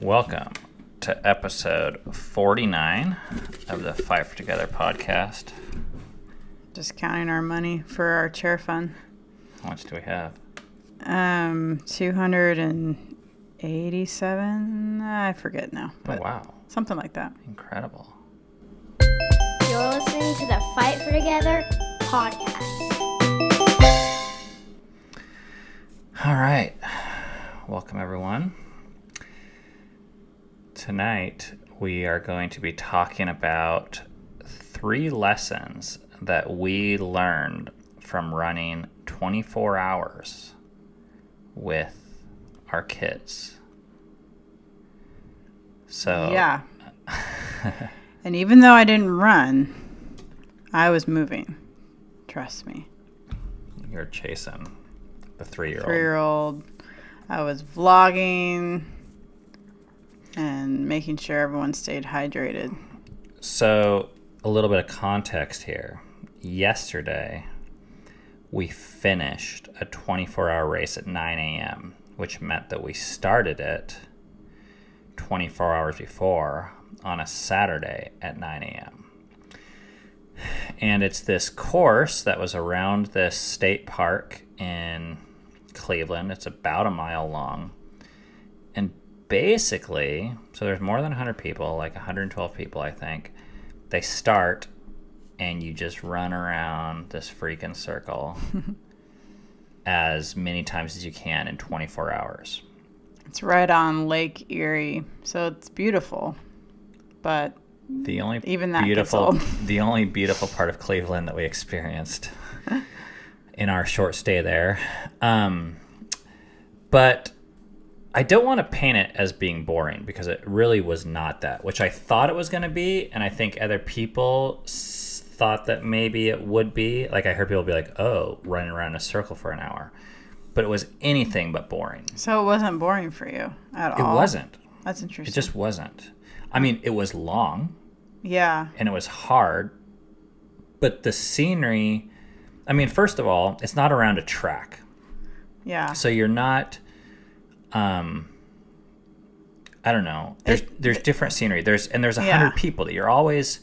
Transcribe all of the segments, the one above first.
Welcome to episode 49 of the Fight for Together podcast. Just counting our money for our chair fund. How much do we have? 287. I forget now. But wow. Something like that. Incredible. You're listening to the Fight for Together podcast. All right. Welcome, everyone. Tonight, we are going to be talking about 3 lessons that we learned from running 24 hours with our kids. So yeah. And even though I didn't run, I was moving. Trust me. You're chasing the 3-year-old. 3-year-old. I was vlogging and making sure everyone stayed hydrated. So, a little bit of context here. Yesterday, we finished a 24-hour race at 9 a.m., which meant that we started it 24 hours before on a Saturday at 9 a.m. And it's this course that was around this state park in Cleveland. It's about a mile long. And basically, so there's more than 100 people, like 112 people, I think. They start, and you just run around this freaking circle as many times as you can in 24 hours. It's right on Lake Erie, so it's beautiful. But the only even that beautiful, gets old. The only beautiful part of Cleveland that we experienced in our short stay there. But I don't want to paint it as being boring, because it really was not that, which I thought it was going to be. And I think other people thought that maybe it would be. Like, I heard people be like, oh, running around in a circle for an hour. But it was anything but boring. So it wasn't boring for you at all? It wasn't. That's interesting. It just wasn't. I mean, it was long. Yeah. And it was hard. But the scenery, I mean, first of all, it's not around a track. Yeah. So you're not, I don't know. There's different scenery. There's 100 people that you're always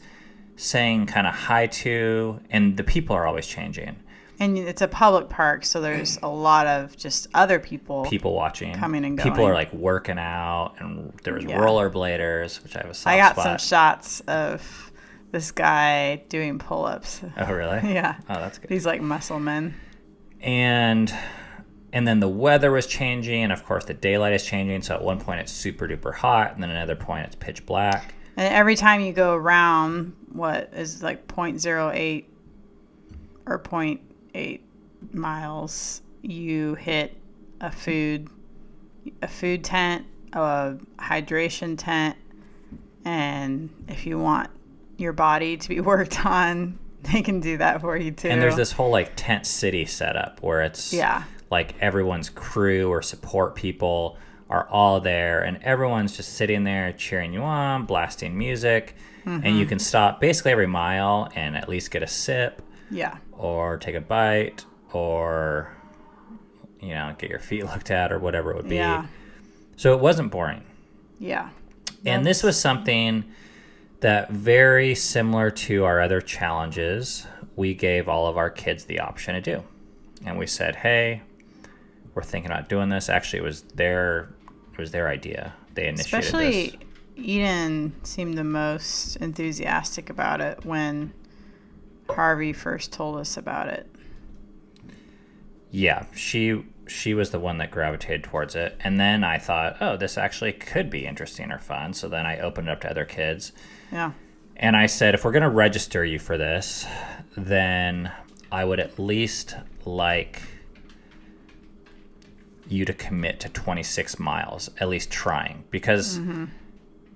saying kind of hi to, and the people are always changing. And it's a public park, so there's a lot of just other people watching, coming and going. People are like working out, and there was rollerbladers, which I have a soft spot. I got some shots of this guy doing pull-ups. Oh, really? Yeah. Oh, that's good. These like muscle men. And then the weather was changing, and of course the daylight is changing. So at one point it's super duper hot, and then another point it's pitch black. And every time you go around, what is like 0.08 or 0.8 miles, you hit a food tent, a hydration tent, and if you want your body to be worked on, they can do that for you too. And there's this whole like tent city setup where it's like everyone's crew or support people are all there, and everyone's just sitting there cheering you on, blasting music. And you can stop basically every mile and at least get a sip. Yeah. Or take a bite, or, you know, get your feet looked at, or whatever it would be. Yeah. So it wasn't boring. Yeah. And this was something that, very similar to our other challenges, we gave all of our kids the option to do. And we said, hey, we're thinking about doing this. Actually, it was their idea. They initiated Especially this. Eden seemed the most enthusiastic about it when Harvey first told us about it. Yeah, she was the one that gravitated towards it. And then I thought, oh, this actually could be interesting or fun. So then I opened it up to other kids. Yeah. And I said, if we're going to register you for this, then I would at least like you to commit to 26 miles, at least trying. Because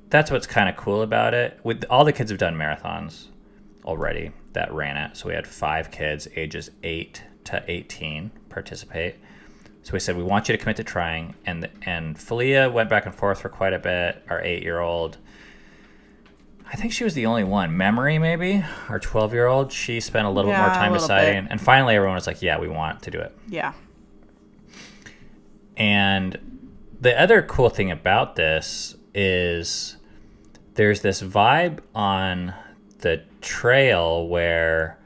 that's what's kind of cool about it. With all the kids have done marathons already that ran it. So we had 5 kids ages 8 to 18 participate. So we said, we want you to commit to trying. And Felia went back and forth for quite a bit, our 8-year-old. I think she was the only one. Memory, maybe, our 12-year-old. She spent a little bit more time deciding. And finally, everyone was like, yeah, we want to do it. Yeah. And the other cool thing about this is there's this vibe on the trail where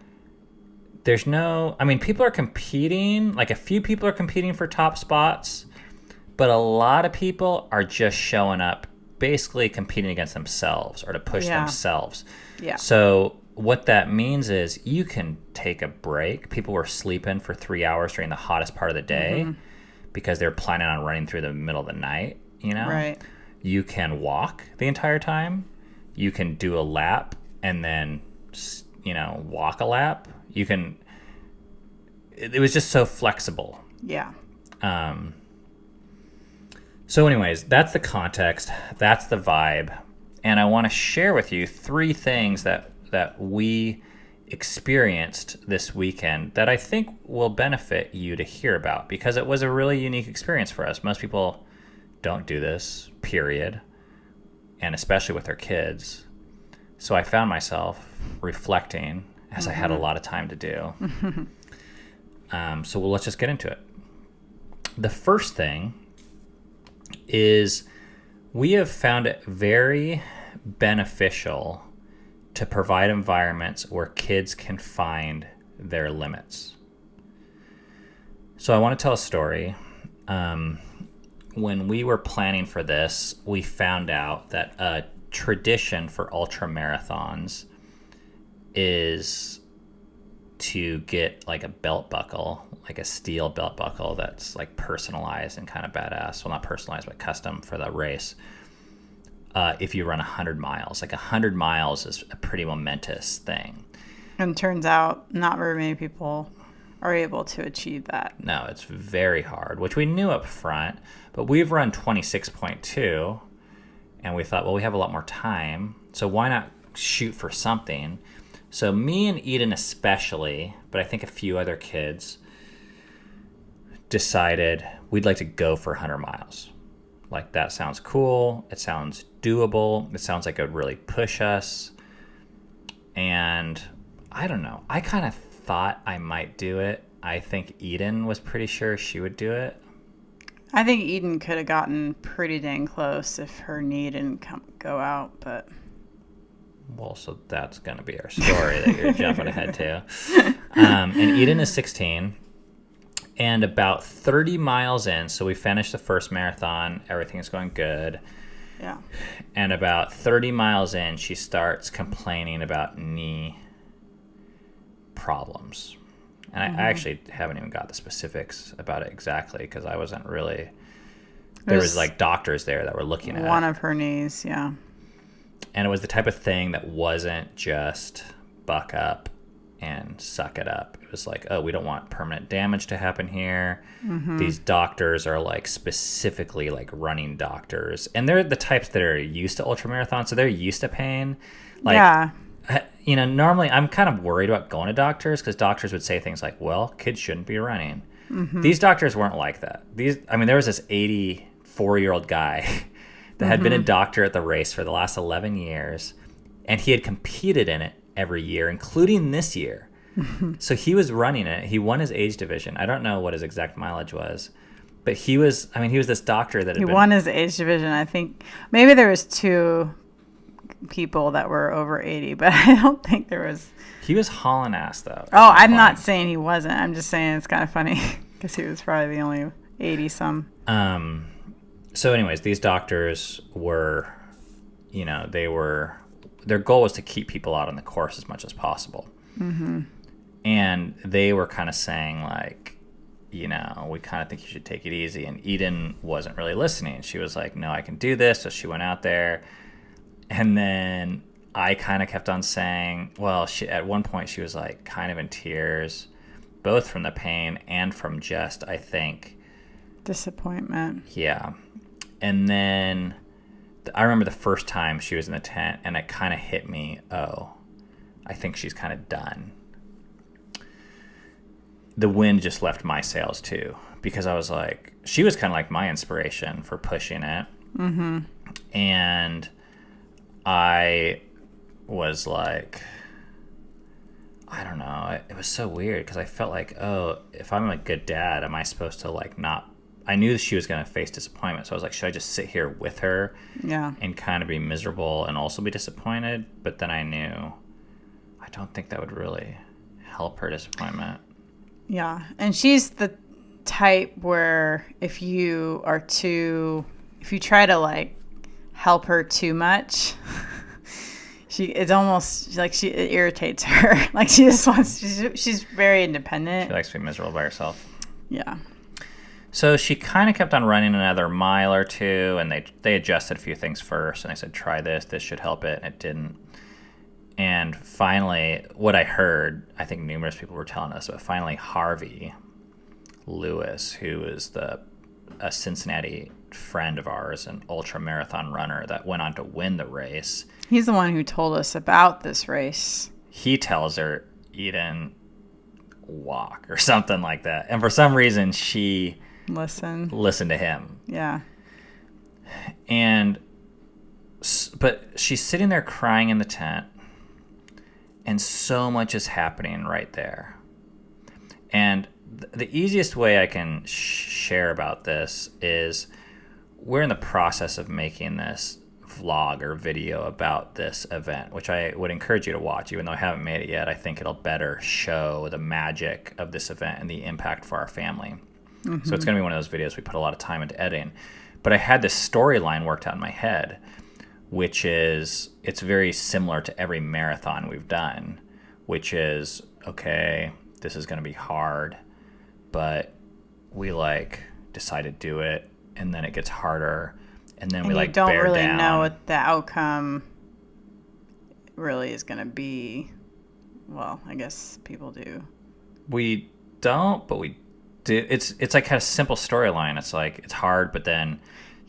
there's no, I mean, people are competing, like a few people are competing for top spots, but a lot of people are just showing up basically competing against themselves or to push themselves. Yeah. So what that means is you can take a break. People were sleeping for 3 hours during the hottest part of the day because they're planning on running through the middle of the night, you know? Right. You can walk the entire time. You can do a lap and then, you know, walk a lap. You can, it was just so flexible. Yeah. So anyways, that's the context. That's the vibe. And I want to share with you 3 things that we experienced this weekend that I think will benefit you to hear about, because it was a really unique experience for us. Most people don't do this, period, and especially with their kids. So I found myself reflecting as I had a lot of time to do. So let's just get into it. The first thing is we have found it very beneficial to provide environments where kids can find their limits. So I want to tell a story. When we were planning for this, we found out that a tradition for ultra marathons is to get like a belt buckle, like a steel belt buckle that's like personalized and kind of badass. Well, not personalized, but custom for the race. If you run 100 miles, like 100 miles is a pretty momentous thing. And turns out not very many people are able to achieve that. No, it's very hard, which we knew up front, but we've run 26.2 and we thought, well, we have a lot more time, so why not shoot for something? So me and Eden especially, but I think a few other kids, decided we'd like to go for 100 miles. Like, that sounds cool. It sounds doable. It sounds like it would really push us. And I don't know. I kind of thought I might do it. I think Eden was pretty sure she would do it. I think Eden could have gotten pretty dang close if her knee didn't go out, but... Well, so that's going to be our story that you're jumping ahead to. And Eden is 16. And about 30 miles in, so we finished the first marathon. Everything's going good. Yeah. And about 30 miles in, she starts complaining about knee problems. And I actually haven't even got the specifics about it exactly, because I wasn't really... There was like doctors there that were looking at it. One of her knees, yeah. And it was the type of thing that wasn't just buck up and suck it up. It was like, oh, we don't want permanent damage to happen here. These doctors are like specifically like running doctors. And they're the types that are used to ultramarathons, so they're used to pain. Like, yeah. You know, normally I'm kind of worried about going to doctors because doctors would say things like, well, kids shouldn't be running. These doctors weren't like that. There was this 84-year-old guy that had been a doctor at the race for the last 11 years, and he had competed in it every year, including this year. So he was running it. He won his age division. I don't know what his exact mileage was, but he was this doctor that He won his age division. I think maybe there was 2 people that were over 80, but I don't think there was. He was hauling ass, though. Oh, I'm not saying he wasn't. I'm just saying it's kind of funny because he was probably the only 80-some. So anyways, these doctors were, you know, their goal was to keep people out on the course as much as possible. And they were kind of saying, like, you know, we kind of think you should take it easy. And Eden wasn't really listening. She was like, no, I can do this. So she went out there. And then I kind of kept on saying, well, at one point she was like kind of in tears, both from the pain and from just, I think, disappointment. Yeah. And then I remember the first time she was in the tent, and it kind of hit me, oh, I think she's kind of done. The wind just left my sails too, because I was like, she was kind of like my inspiration for pushing it. And I was like, I don't know. It was so weird because I felt like, oh, if I'm a good dad, am I supposed to like not I knew she was going to face disappointment. So I was like, should I just sit here with her and kind of be miserable and also be disappointed? But then I knew I don't think that would really help her disappointment. Yeah. And she's the type where if you try to like help her too much, it's almost like it irritates her. Like she just wants, she's very independent. She likes to be miserable by herself. Yeah. So she kind of kept on running another mile or two, and they adjusted a few things first, and they said, try this should help it, and it didn't. And finally, what I heard, I think numerous people were telling us, but finally Harvey Lewis, who is a Cincinnati friend of ours, an ultra marathon runner that went on to win the race. He's the one who told us about this race. He tells her, Eden, walk or something like that. And for some reason, she listened to him. Yeah. But she's sitting there crying in the tent, and so much is happening right there. And the easiest way I can share about this is we're in the process of making this vlog or video about this event, which I would encourage you to watch. Even though I haven't made it yet, I think it'll better show the magic of this event and the impact for our family. Mm-hmm. So it's going to be one of those videos we put a lot of time into editing. But I had this storyline worked out in my head, which is, it's very similar to every marathon we've done, which is, okay, this is going to be hard, but we decide to do it, and then it gets harder, and then we don't bear really down. know what the outcome really is going to be. Well, I guess people do. We don't, but we do. It's like kind of simple storyline. It's like it's hard, but then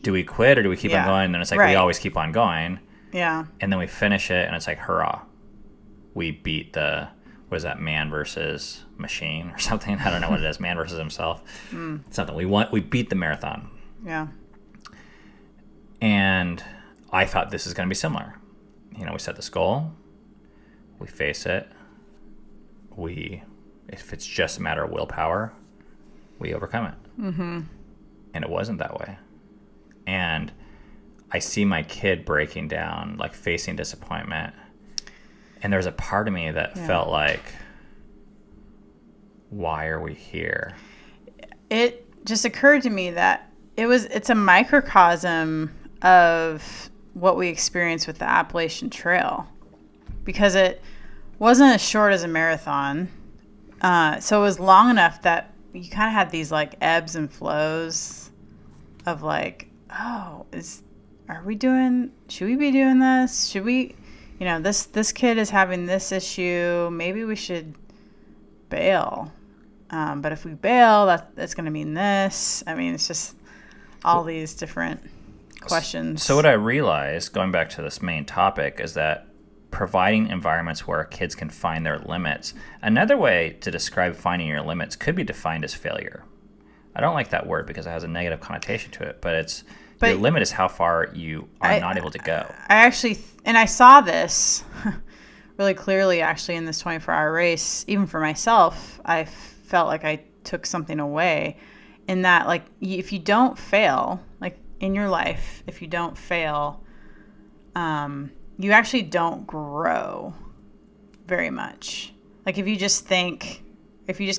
do we quit or do we keep on going? And then it's like we always keep on going. Yeah. And then we finish it, and it's like hurrah, we beat the. What is that, man versus machine or something? I don't know what it is. Man versus himself. Something. We beat the marathon. Yeah. And I thought this is going to be similar. We set this goal. We face it. If it's just a matter of willpower, we overcome it. Mm-hmm. And it wasn't that way. And I see my kid breaking down, facing disappointment. And there's a part of me that felt like, why are we here? It just occurred to me that it's a microcosm of what we experienced with the Appalachian Trail, because it wasn't as short as a marathon. So it was long enough that you kind of had these ebbs and flows of should we be doing this? Should we, this kid is having this issue. Maybe we should bail. But if we bail, that's going to mean this. I mean, it's just all these different questions. So what I realized, going back to this main topic, is that providing environments where kids can find their limits. Another way to describe finding your limits could be defined as failure. I don't like that word because it has a negative connotation to it, but your limit is how far you are not able to go. I saw this really clearly actually in this 24-hour race. Even for myself, I felt like I took something away in that, if you don't fail, in your life, if you don't fail, you actually don't grow very much. If you just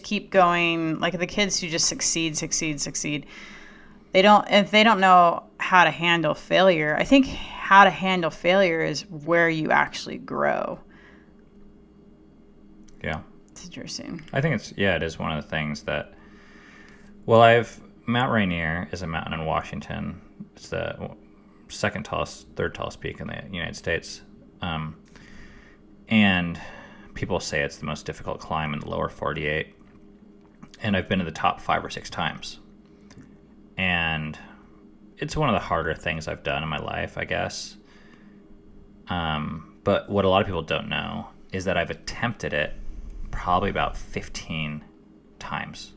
keep going, the kids who just succeed, if they don't know how to handle failure. I think how to handle failure is where you actually grow. Yeah. It's interesting. I think it is one of the things that, Mount Rainier is a mountain in Washington. It's the third tallest peak in the United States. And people say it's the most difficult climb in the lower 48. And I've been to the top 5 or 6 times. And it's one of the harder things I've done in my life, I guess. But what a lot of people don't know is that I've attempted it probably about 15 times.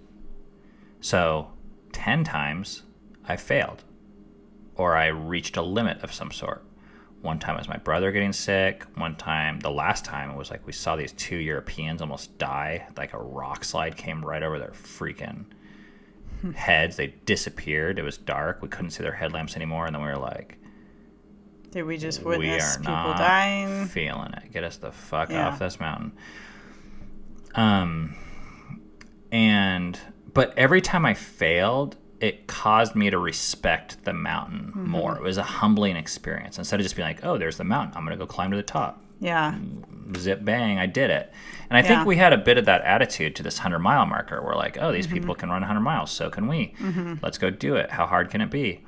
So 10 times I failed, or I reached a limit of some sort. One time it was my brother getting sick. The last time it was we saw these 2 Europeans almost die. A rock slide came right over their freaking heads. They disappeared. It was dark. We couldn't see their headlamps anymore. And then we were like, Did we just we witness are people not dying? feeling it. Get us the fuck Yeah. off this mountain. But every time I failed, it caused me to respect the mountain more. It was a humbling experience. Instead of just being like, oh, there's the mountain, I'm going to go climb to the top. Yeah. Zip bang, I did it. And I think we had a bit of that attitude to this 100-mile marker. We're like, oh, these people can run 100 miles, so can we. Let's go do it. How hard can it be?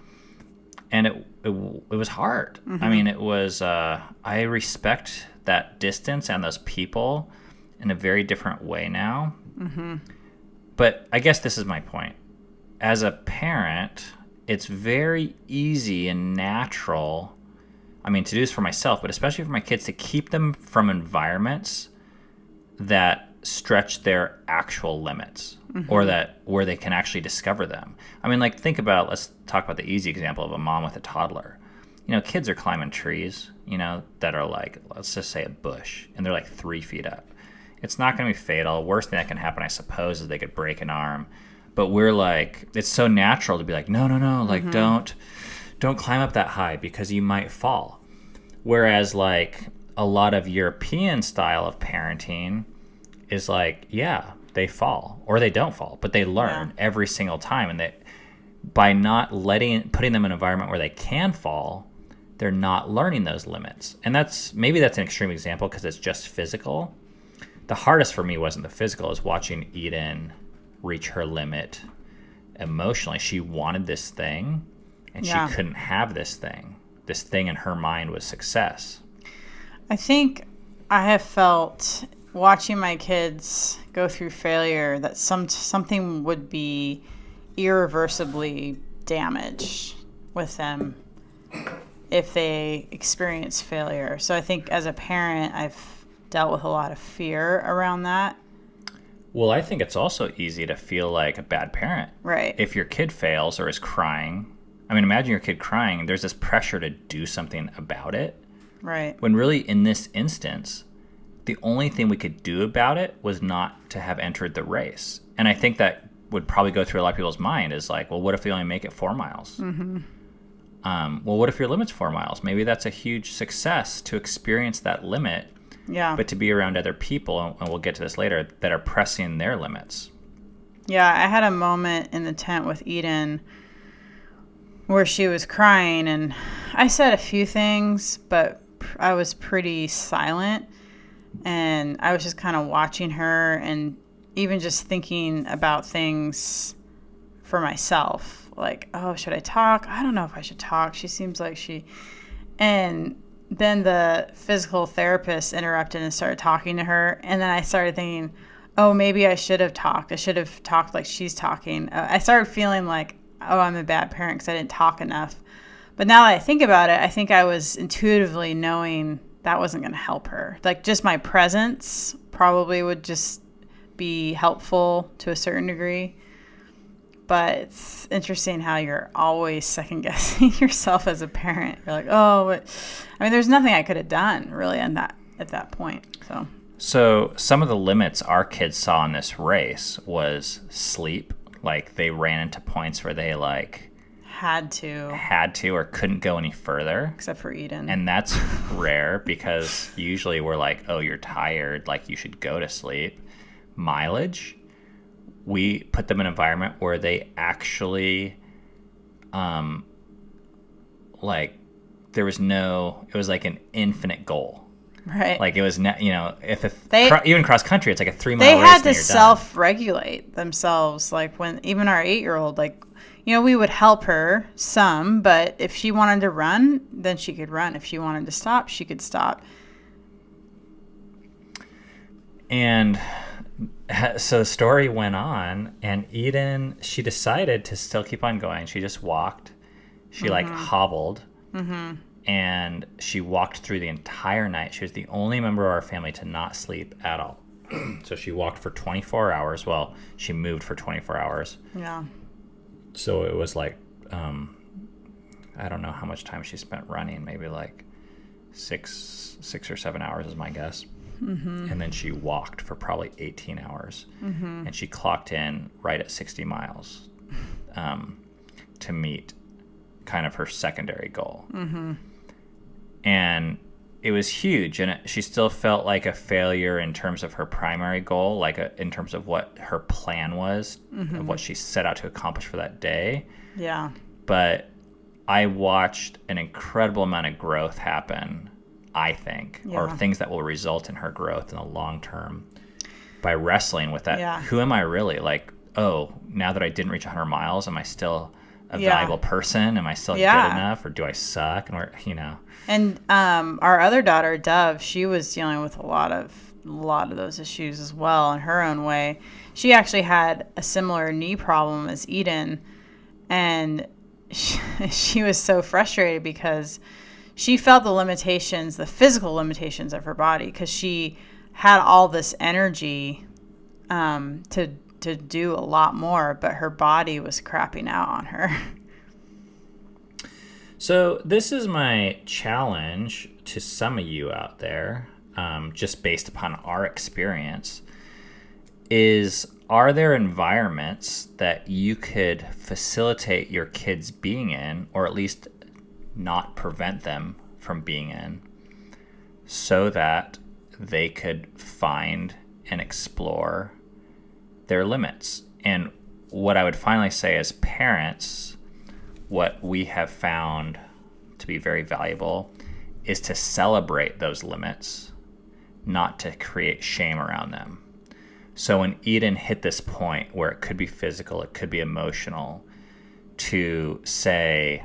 And it was hard. I mean, it was, I respect that distance and those people in a very different way now. But I guess this is my point. As a parent, it's very easy and natural, I mean, to do this for myself, but especially for my kids, to keep them from environments that stretch their actual limits or that where they can actually discover them. I mean, like, think about, let's talk about the easy example of a mom with a toddler. You know, kids are climbing trees, you know, that are like, let's just say a bush, and they're like 3 feet up. It's not going to be fatal. Worst thing that can happen, I suppose, is they could break an arm. But we're like, it's so natural to be like, no, like, don't climb up that high because you might fall. Whereas, like, a lot of European style of parenting is like, yeah, they fall or they don't fall, but they learn every single time. And they, by not putting them in an environment where they can fall, they're not learning those limits. And maybe that's an extreme example because it's just physical. The hardest for me wasn't the physical, it was watching Eden reach her limit emotionally. She wanted this thing and she couldn't have this thing. This thing in her mind was success. I think I have felt watching my kids go through failure that something would be irreversibly damaged with them if they experience failure. So I think as a parent, I've dealt with a lot of fear around that. Well, I think it's also easy to feel like a bad parent. Right. If your kid fails or is crying, I mean, imagine your kid crying, there's this pressure to do something about it. Right. When really, in this instance, the only thing we could do about it was not to have entered the race. And I think that would probably go through a lot of people's mind is like, well, what if we only make it 4 miles? Well, what if your limit's 4 miles? Maybe that's a huge success to experience that limit. Yeah. But to be around other people, and we'll get to this later, that are pressing their limits. Yeah, I had a moment in the tent with Eden where she was crying, and I said a few things, but I was pretty silent, and I was just kind of watching her and even just thinking about things for myself. Like, oh, should I talk? I don't know if I should talk. She seems like she... And then the physical therapist interrupted and started talking to her. And then I started thinking, oh, maybe I should have talked. I should have talked like she's talking. I started feeling like, oh, I'm a bad parent because I didn't talk enough. But now that I think about it, I think I was intuitively knowing that wasn't going to help her. Like, just my presence probably would just be helpful to a certain degree. But it's interesting how you're always second guessing yourself as a parent. You're like, oh, but I mean, there's nothing I could have done really at that point. So some of the limits our kids saw in this race was sleep. Like, they ran into points where they like had to or couldn't go any further. Except for Eden. And that's rare because usually we're like, oh, you're tired, like you should go to sleep. Mileage. We put them in an environment where they actually, like, it was like an infinite goal. Right. Like, it was, even cross country, it's like a 3 mile race. They had to self-regulate themselves. Like, when even our 8-year-old, like, we would help her some, but if she wanted to run, then she could run. If she wanted to stop, she could stop. And so the story went on, and Eden, she decided to still keep on going. She just walked. She like hobbled, and she walked through the entire night. She was the only member of our family to not sleep at all. So she walked for 24 hours. Well, she moved for 24 hours. Yeah. So it was like, I don't know how much time she spent running. Maybe like 6 or 7 hours is my guess. And then she walked for probably 18 hours. And she clocked in right at 60 miles. to meet kind of her secondary goal. And it was huge, and she still felt like a failure in terms of her primary goal, like in terms of what her plan was, of what she set out to accomplish for that day. Yeah. But I watched an incredible amount of growth happen, I think, or things that will result in her growth in the long term by wrestling with that. Yeah. Who am I really? Like, oh, now that I didn't reach 100 miles, am I still a valuable person? Am I still good enough, or do I suck? And And our other daughter, Dove, she was dealing with a lot of those issues as well in her own way. She actually had a similar knee problem as Eden, and she was so frustrated because she felt the limitations, the physical limitations of her body, because she had all this energy to do a lot more, but her body was crapping out on her. So this is my challenge to some of you out there, just based upon our experience, are there environments that you could facilitate your kids being in, or at least not prevent them from being in, so that they could find and explore their limits? And what I would finally say as parents, what we have found to be very valuable is to celebrate those limits, not to create shame around them. So when Eden hit this point where it could be physical, it could be emotional, to say,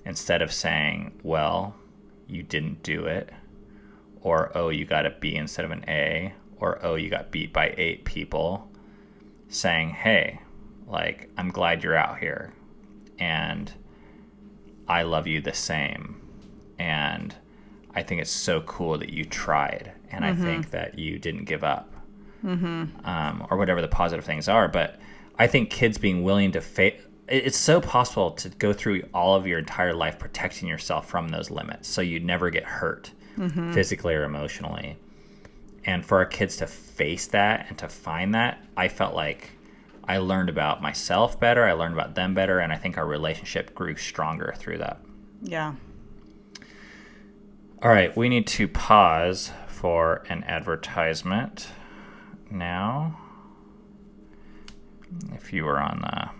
instead of saying, well, you didn't do it, or, oh, you got a B instead of an A, or, oh, you got beat by 8 people, saying, hey, like, I'm glad you're out here, and I love you the same, and I think it's so cool that you tried, and I think that you didn't give up, or whatever the positive things are. But I think kids being willing to it's so possible to go through all of your entire life protecting yourself from those limits so you never get hurt physically or emotionally. And for our kids to face that and to find that, I felt like I learned about myself better, I learned about them better, and I think our relationship grew stronger through that. Yeah. All right, we need to pause for an advertisement now. If you were on the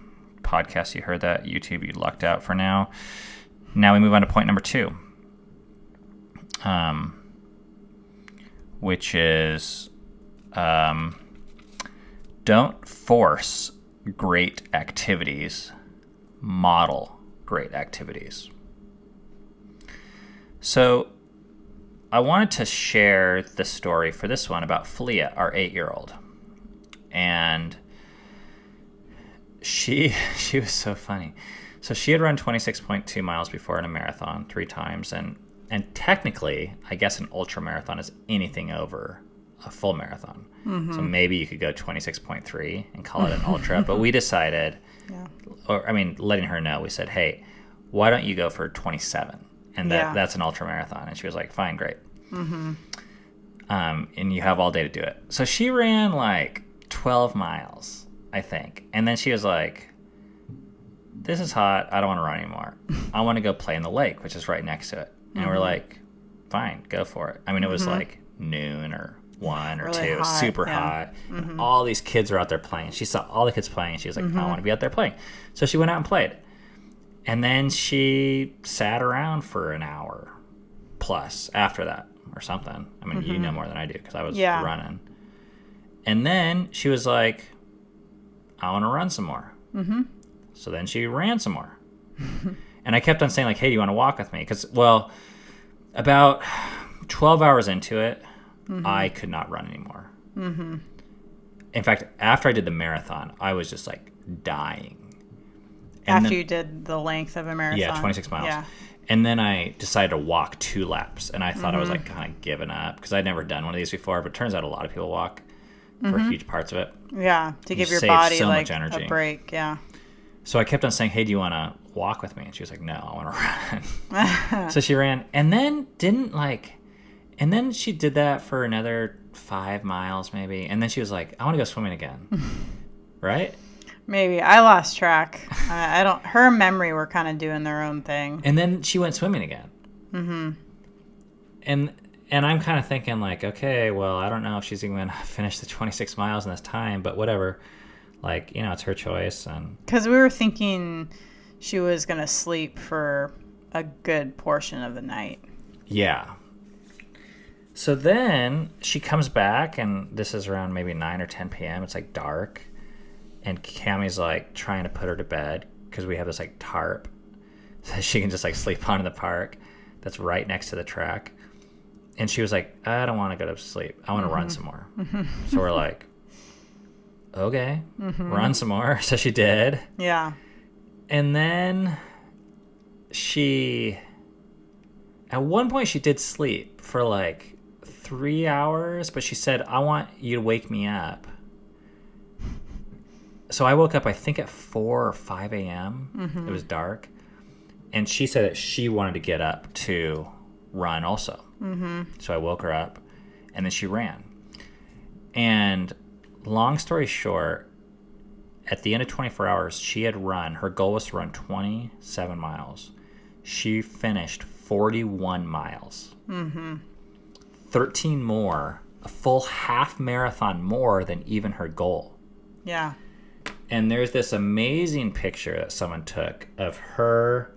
podcast, you heard that. YouTube, you lucked out for now. Now we move on to point number 2, which is don't force great activities, model great activities. So I wanted to share the story for this one about Flea, our 8-year-old. And she was so funny. So she had run 26.2 miles before in a marathon 3 times. And technically, I guess an ultra marathon is anything over a full marathon. So maybe you could go 26.3 and call it an ultra. But we decided, letting her know, we said, hey, why don't you go for 27? And that's an ultra marathon. And she was like, fine, great. And you have all day to do it. So she ran like 12 miles, I think. And then she was like, this is hot. I don't want to run anymore. I want to go play in the lake, which is right next to it. And we're like, fine, go for it. I mean, it was like noon or 1 or really 2. It was super hot. And all these kids were out there playing. She saw all the kids playing. And she was like, I want to be out there playing. So she went out and played. And then she sat around for an hour plus after that or something. I mean, you know more than I do because I was running. And then she was like, I want to run some more. So then she ran some more. And I kept on saying, like, hey, do you want to walk with me? Because, well, about 12 hours into it, I could not run anymore. In fact, after I did the marathon, I was just, like, dying. And After you did the length of a marathon. Yeah, 26 miles. Yeah. And then I decided to walk 2 laps. And I thought I was like kind of giving up because I'd never done one of these before. But it turns out a lot of people walk for huge parts of it. Yeah, to give your save body so like much energy. a break. Yeah. So I kept on saying, hey, do you want to walk with me? And she was like, no, I want to run. So she ran and then and then she did that for another 5 miles maybe. And then she was like, I want to go swimming again. Right? Maybe. I lost track. I don't. Her and Memory were kind of doing their own thing. And then she went swimming again. Mm-hmm. And I'm kind of thinking like, okay, well, I don't know if she's even going to finish the 26 miles in this time, but whatever. Like, it's her choice. And because we were thinking she was going to sleep for a good portion of the night. Yeah. So then she comes back, and this is around maybe 9 or 10 p.m. It's like dark. And Cammie's like trying to put her to bed because we have this like tarp that she can just like sleep on in the park that's right next to the track. And she was like, I don't want to go to sleep. I want to run some more. So we're like, okay, run some more. So she did. Yeah. And then at one point she did sleep for like 3 hours, but she said, I want you to wake me up. So I woke up, I think at 4 or 5 a.m. It was dark. And she said that she wanted to get up to run also. So I woke her up, and then she ran. And long story short, at the end of 24 hours, she had run, her goal was to run 27 miles. She finished 41 miles. 13 more, a full half marathon more than even her goal. Yeah. And there's this amazing picture that someone took of her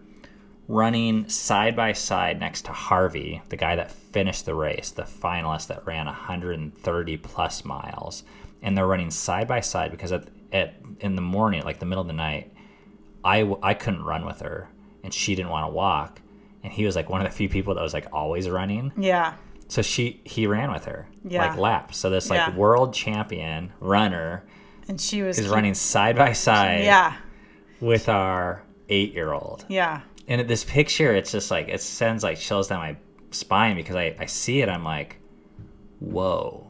running side by side next to Harvey, the guy that finished the race, the finalist that ran 130 plus miles. And they're running side by side because in the morning, like the middle of the night, I couldn't run with her, and she didn't want to walk. And he was like one of the few people that was like always running. Yeah. So he ran with her, Yeah. like laps. So this like world champion runner And she was running side by side with our 8-year-old. Yeah. And this picture, it's just like, it sends like chills down my spine because I see it. I'm like, whoa.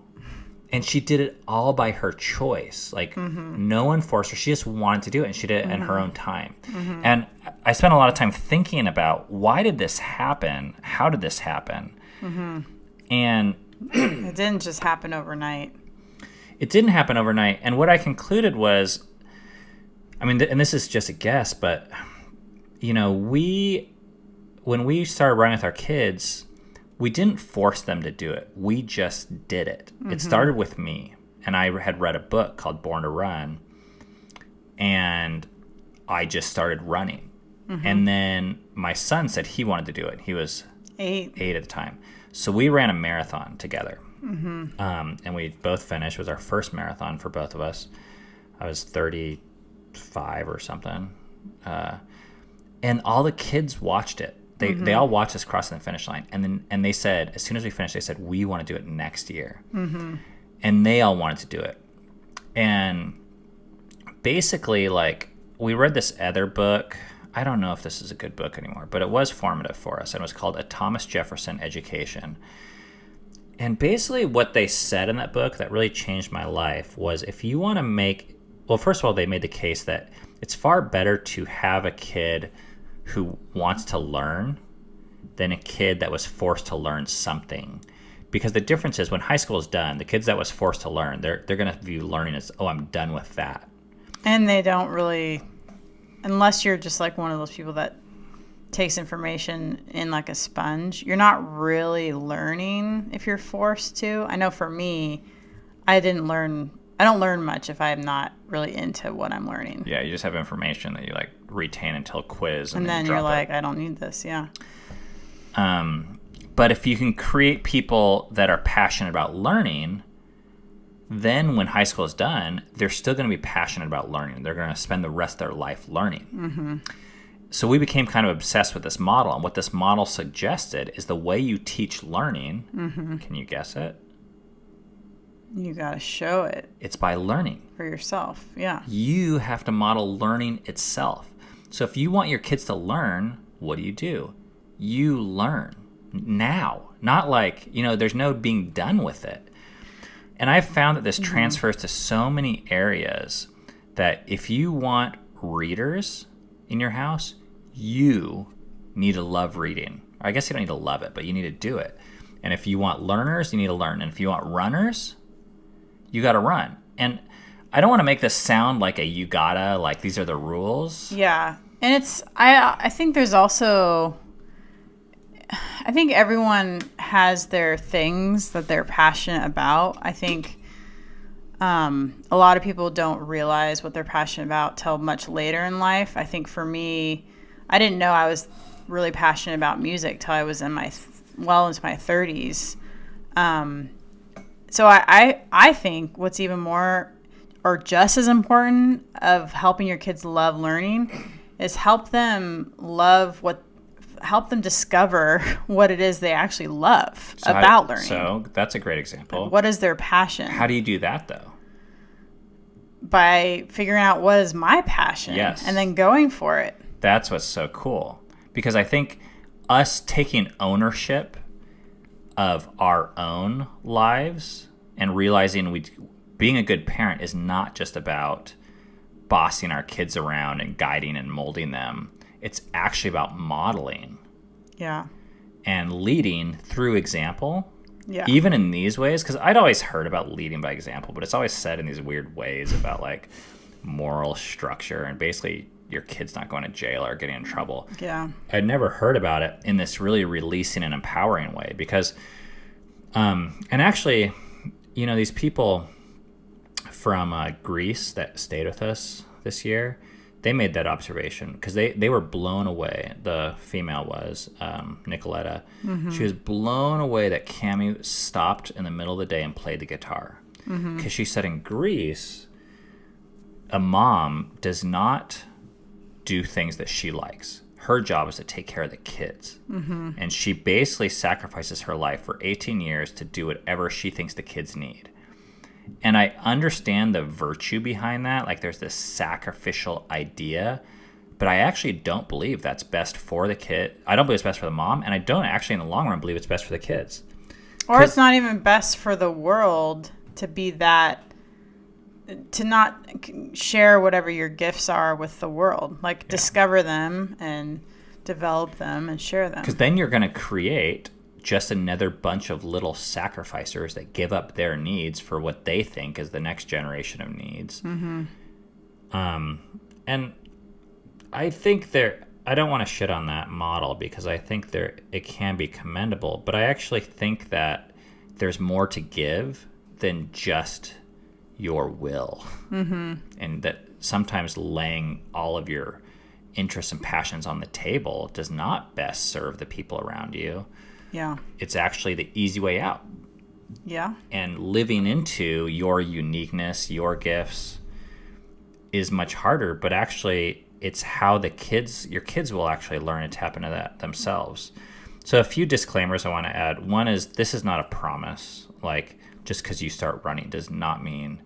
And she did it all by her choice. Like no one forced her. She just wanted to do it, and she did it in her own time. And I spent a lot of time thinking about, why did this happen? How did this happen? And it didn't just happen overnight. It didn't happen overnight. And what I concluded was, I mean, and this is just a guess, but when we started running with our kids, we didn't force them to do it. We just did it. It started with me. And I had read a book called Born to Run. And I just started running. And then my son said he wanted to do it. He was 8 at the time. So we ran a marathon together. And we both finished. It was our first marathon for both of us. I was 35 or something. And all the kids watched it. They all watched us crossing the finish line. And they said, as soon as we finished, they said, we want to do it next year. And they all wanted to do it. And basically, like, we read this other book. I don't know if this is a good book anymore, but it was formative for us. And it was called A Thomas Jefferson Education. And basically what they said in that book that really changed my life was, if you want to well, first of all, they made the case that it's far better to have a kid who wants to learn than a kid that was forced to learn something. Because the difference is, when high school is done, the kids that was forced to learn, they're going to view learning as, oh, I'm done with that. And they don't really, unless you're just like one of those people that takes information in like a sponge, you're not really learning if you're forced to. I know for me, I don't learn much if I'm not really into what I'm learning. Yeah, you just have information that you like retain until quiz. And then you're like, I don't need this, But if you can create people that are passionate about learning, then when high school is done, they're still going to be passionate about learning. They're going to spend the rest of their life learning. So we became kind of obsessed with this model. And what this model suggested is the way you teach learning, can you guess it? You got to show it. It's by learning. For yourself, yeah. You have to model learning itself. So if you want your kids to learn, what do? You learn now. Not like, there's no being done with it. And I've found that this transfers to so many areas, that if you want readers in your house, you need to love reading. Or I guess you don't need to love it, but you need to do it. And if you want learners, you need to learn. And if you want runners, you got to run. And I don't want to make this sound like a you gotta, like these are the rules. Yeah. And I think there's also, I think everyone has their things that they're passionate about. I think a lot of people don't realize what they're passionate about till much later in life. I think for me, I didn't know I was really passionate about music till I was in into my 30s. So I think what's even more or just as important of helping your kids love learning is help them discover what it is they actually love about learning. So that's a great example. Like, what is their passion? How do you do that though? By figuring out what is my passion, yes, and then going for it. That's what's so cool. Because I think us taking ownership of our own lives and realizing being a good parent is not just about bossing our kids around and guiding and molding them. It's actually about modeling. Yeah. And leading through example. Yeah. Even in these ways, because I'd always heard about leading by example, but it's always said in these weird ways about like moral structure and basically your kid's not going to jail or getting in trouble. Yeah. I'd never heard about it in this really releasing and empowering way because, and actually, you know, these people from Greece that stayed with us this year, they made that observation because they were blown away. The female was, Nicoletta. Mm-hmm. She was blown away that Cammie stopped in the middle of the day and played the guitar. Because she said in Greece, a mom does not do things that she likes. Her job is to take care of the kids. Mm-hmm. And she basically sacrifices her life for 18 years to do whatever she thinks the kids need. And I understand the virtue behind that. Like there's this sacrificial idea, but I actually don't believe that's best for the kid. I don't believe it's best for the mom. And I don't actually in the long run believe it's best for the kids. Or it's not even best for the world to be that, to not share whatever your gifts are with the world. Like discover them and develop them and share them. Because then you're going to create just another bunch of little sacrificers that give up their needs for what they think is the next generation of needs. Mm-hmm. And I think I don't want to shit on that model because I think it can be commendable, but I actually think that there's more to give than just your will. Mm-hmm. And that sometimes laying all of your interests and passions on the table does not best serve the people around you. Yeah. It's actually the easy way out. Yeah. And living into your uniqueness, your gifts is much harder, but actually it's how your kids will actually learn to tap into that themselves. So a few disclaimers I want to add. One is this is not a promise. Like just because you start running does not mean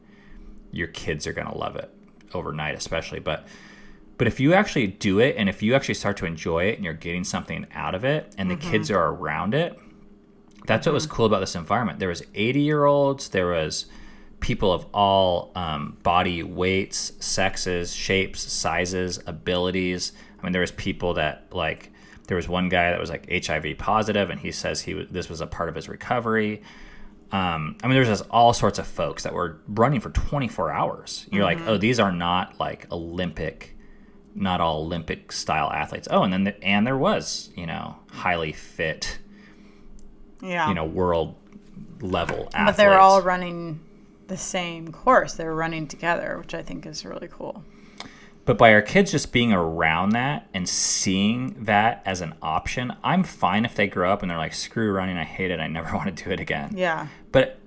your kids are going to love it overnight, especially. But if you actually do it and if you actually start to enjoy it and you're getting something out of it and the kids are around it, that's what was cool about this environment. There was 80-year-olds, there was people of all body weights, sexes, shapes, sizes, abilities. I mean, there was people that like, there was one guy that was like HIV positive and he says this was a part of his recovery. I mean, there's just all sorts of folks that were running for 24 hours. You're like, oh, these are not like not all Olympic style athletes. Oh, and then there was, highly fit, world level athletes. But they're all running the same course. They're running together, which I think is really cool. But by our kids just being around that and seeing that as an option, I'm fine if they grow up and they're like, screw running, I hate it, I never want to do it again. Yeah. But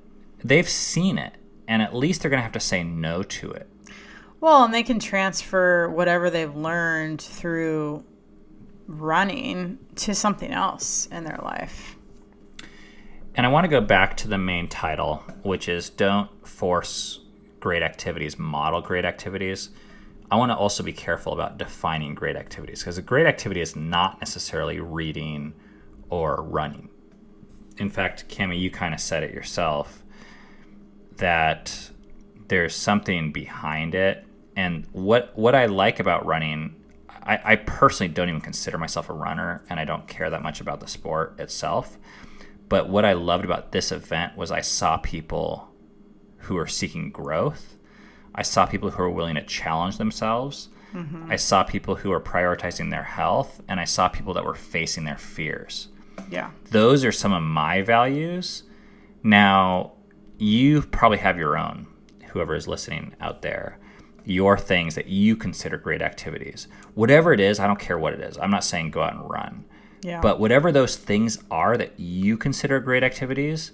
they've seen it, and at least they're going to have to say no to it. Well, and they can transfer whatever they've learned through running to something else in their life. And I want to go back to the main title, which is Don't Force Great Activities, Model Great Activities. I want to also be careful about defining great activities because a great activity is not necessarily reading or running. In fact, Cammie, you kind of said it yourself that there's something behind it. And what I like about running, I personally don't even consider myself a runner, and I don't care that much about the sport itself. But what I loved about this event was I saw people who are seeking growth. I saw people who were willing to challenge themselves. I saw people who were prioritizing their health, and I saw people that were facing their fears. Yeah. Those are some of my values. Now, you probably have your own, whoever is listening out there, your things that you consider great activities. Whatever it is, I don't care what it is. I'm not saying go out and run. Yeah. But whatever those things are that you consider great activities,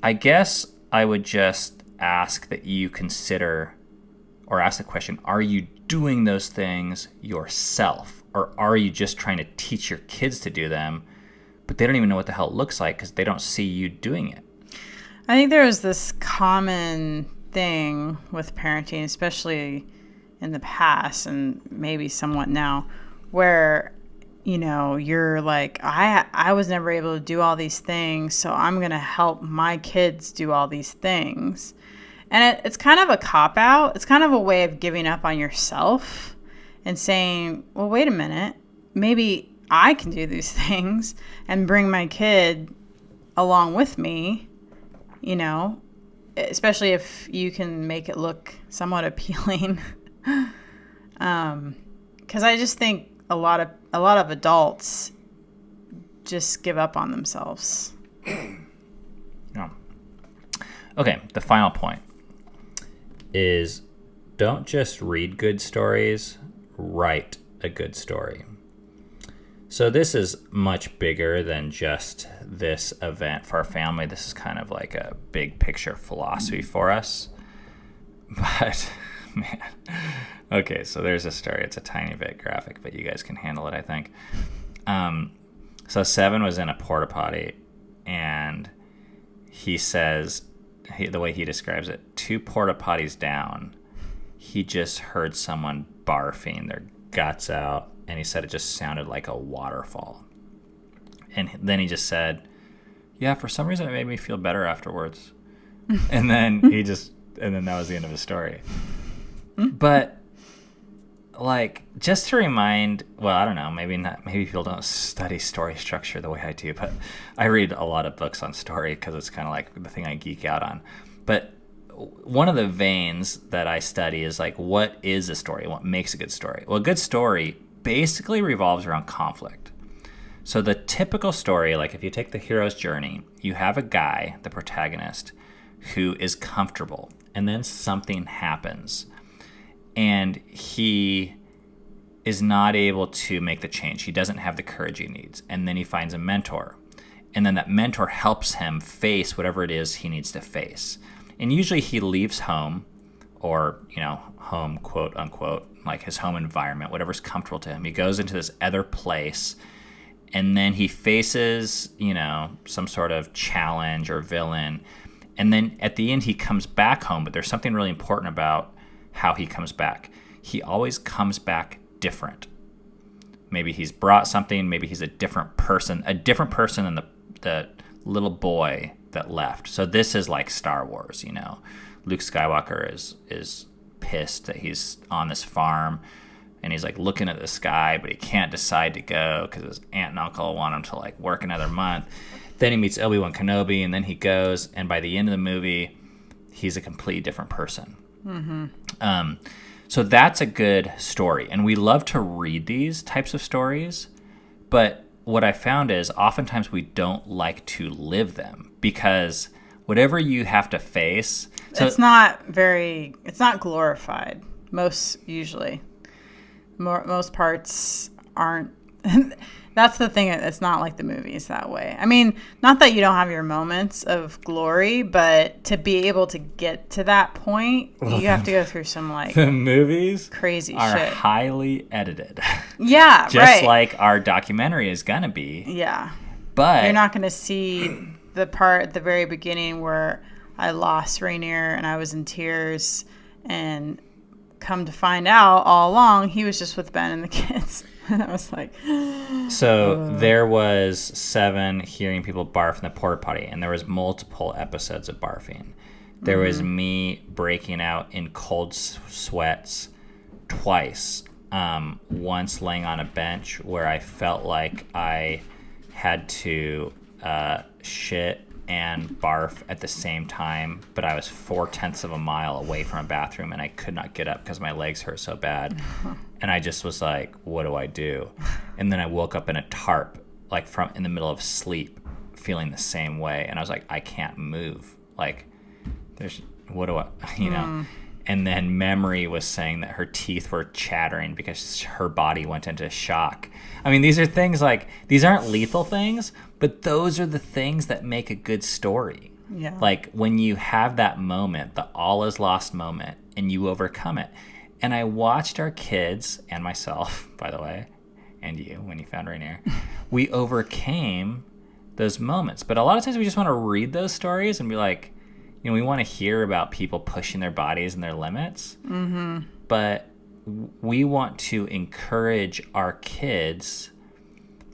I guess I would just ask that you consider or ask the question, are you doing those things yourself? Or are you just trying to teach your kids to do them, but they don't even know what the hell it looks like because they don't see you doing it? I think there was this common thing with parenting, especially in the past and maybe somewhat now, where, you're like, I was never able to do all these things, so I'm going to help my kids do all these things. And it's kind of a cop-out. It's kind of a way of giving up on yourself and saying, well, wait a minute, maybe I can do these things and bring my kid along with me, especially if you can make it look somewhat appealing. Because I just think a lot of adults just give up on themselves. Yeah. Okay, the final point is don't just read good stories, write a good story. So this is much bigger than just this event for our family. This is kind of like a big picture philosophy for us. But, man. Okay, so there's a story. It's a tiny bit graphic, but you guys can handle it, I think. So Seven was in a porta potty, and he says, the way he describes it, 2 porta potties down, he just heard someone barfing their guts out, and he said it just sounded like a waterfall. And then he just said, yeah, for some reason it made me feel better afterwards. And then that was the end of the story. But just to remind, well, I don't know, maybe people don't study story structure the way I do, but I read a lot of books on story because it's kind of like the thing I geek out on. But one of the veins that I study is what is a story? What makes a good story? Well, a good story basically revolves around conflict. So the typical story, if you take the hero's journey, you have a guy, the protagonist, who is comfortable, and then something happens, and he is not able to make the change. He doesn't have the courage he needs, and then he finds a mentor, and then that mentor helps him face whatever it is he needs to face. And usually he leaves home, or home, quote unquote, like his home environment, whatever's comfortable to him. He goes into this other place, and then he faces some sort of challenge or villain, and then at the end he comes back home. But there's something really important about how he comes back. He always comes back different. Maybe he's brought something, maybe he's a different person than the little boy that left. So this is like Star Wars, Luke Skywalker is pissed that he's on this farm, and he's looking at the sky, but he can't decide to go because his aunt and uncle want him to work another month. Then he meets Obi-Wan Kenobi, and then he goes, and by the end of the movie, he's a completely different person. Mm-hmm. So that's a good story, and we love to read these types of stories, but what I found is oftentimes we don't like to live them, because whatever you have to face, it's not glorified. Most parts aren't. That's the thing. It's not like the movies that way. I mean, not that you don't have your moments of glory, but to be able to get to that point, you have to go through some the movies crazy are shit. highly edited. Yeah, just right. like our documentary is gonna be. Yeah, but you're not gonna see the part at the very beginning where I lost Rainier and I was in tears, and come to find out all along he was just with Ben and the kids. And I was like, so there was Seven hearing people barf in the porta potty, and there was multiple episodes of barfing. There was me breaking out in cold sweats twice. Once laying on a bench where I felt like I had to shit and barf at the same time, but I was 4/10 of a mile away from a bathroom and I could not get up because my legs hurt so bad. And I just was like, what do I do? And then I woke up in a tarp, like from in the middle of sleep, feeling the same way. And I was like, I can't move. Like, what do I, you know? And then memory was saying that her teeth were chattering because her body went into shock. I mean, these are things like, these aren't lethal things, but those are the things that make a good story. Yeah. Like when you have that moment, the all is lost moment, and you overcome it. And I watched our kids, and myself, by the way, and you, when you found Rainier, we overcame those moments. But a lot of times we just want to read those stories and be like, you know, we want to hear about people pushing their bodies and their limits. Mm-hmm. But we want to encourage our kids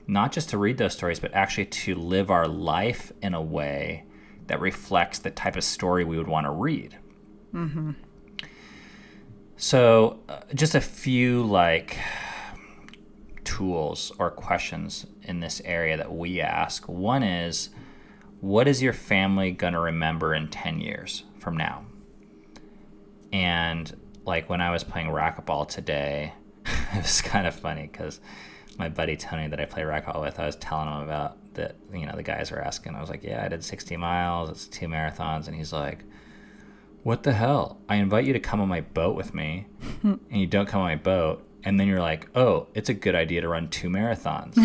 not just to read those stories, but actually to live our life in a way that reflects the type of story we would want to read. Mm-hmm. So just a few like tools or questions in this area that we ask. One is, what is your family going to remember in 10 years from now? And like when I was playing racquetball today, it was kind of funny because my buddy Tony that I play racquetball with, I was telling him about that, you know, the guys were asking. I was like, yeah, I did 60 miles. It's 2 marathons. And he's like, what the hell? I invite you to come on my boat with me and you don't come on my boat. And then you're like, oh, it's a good idea to run 2 marathons.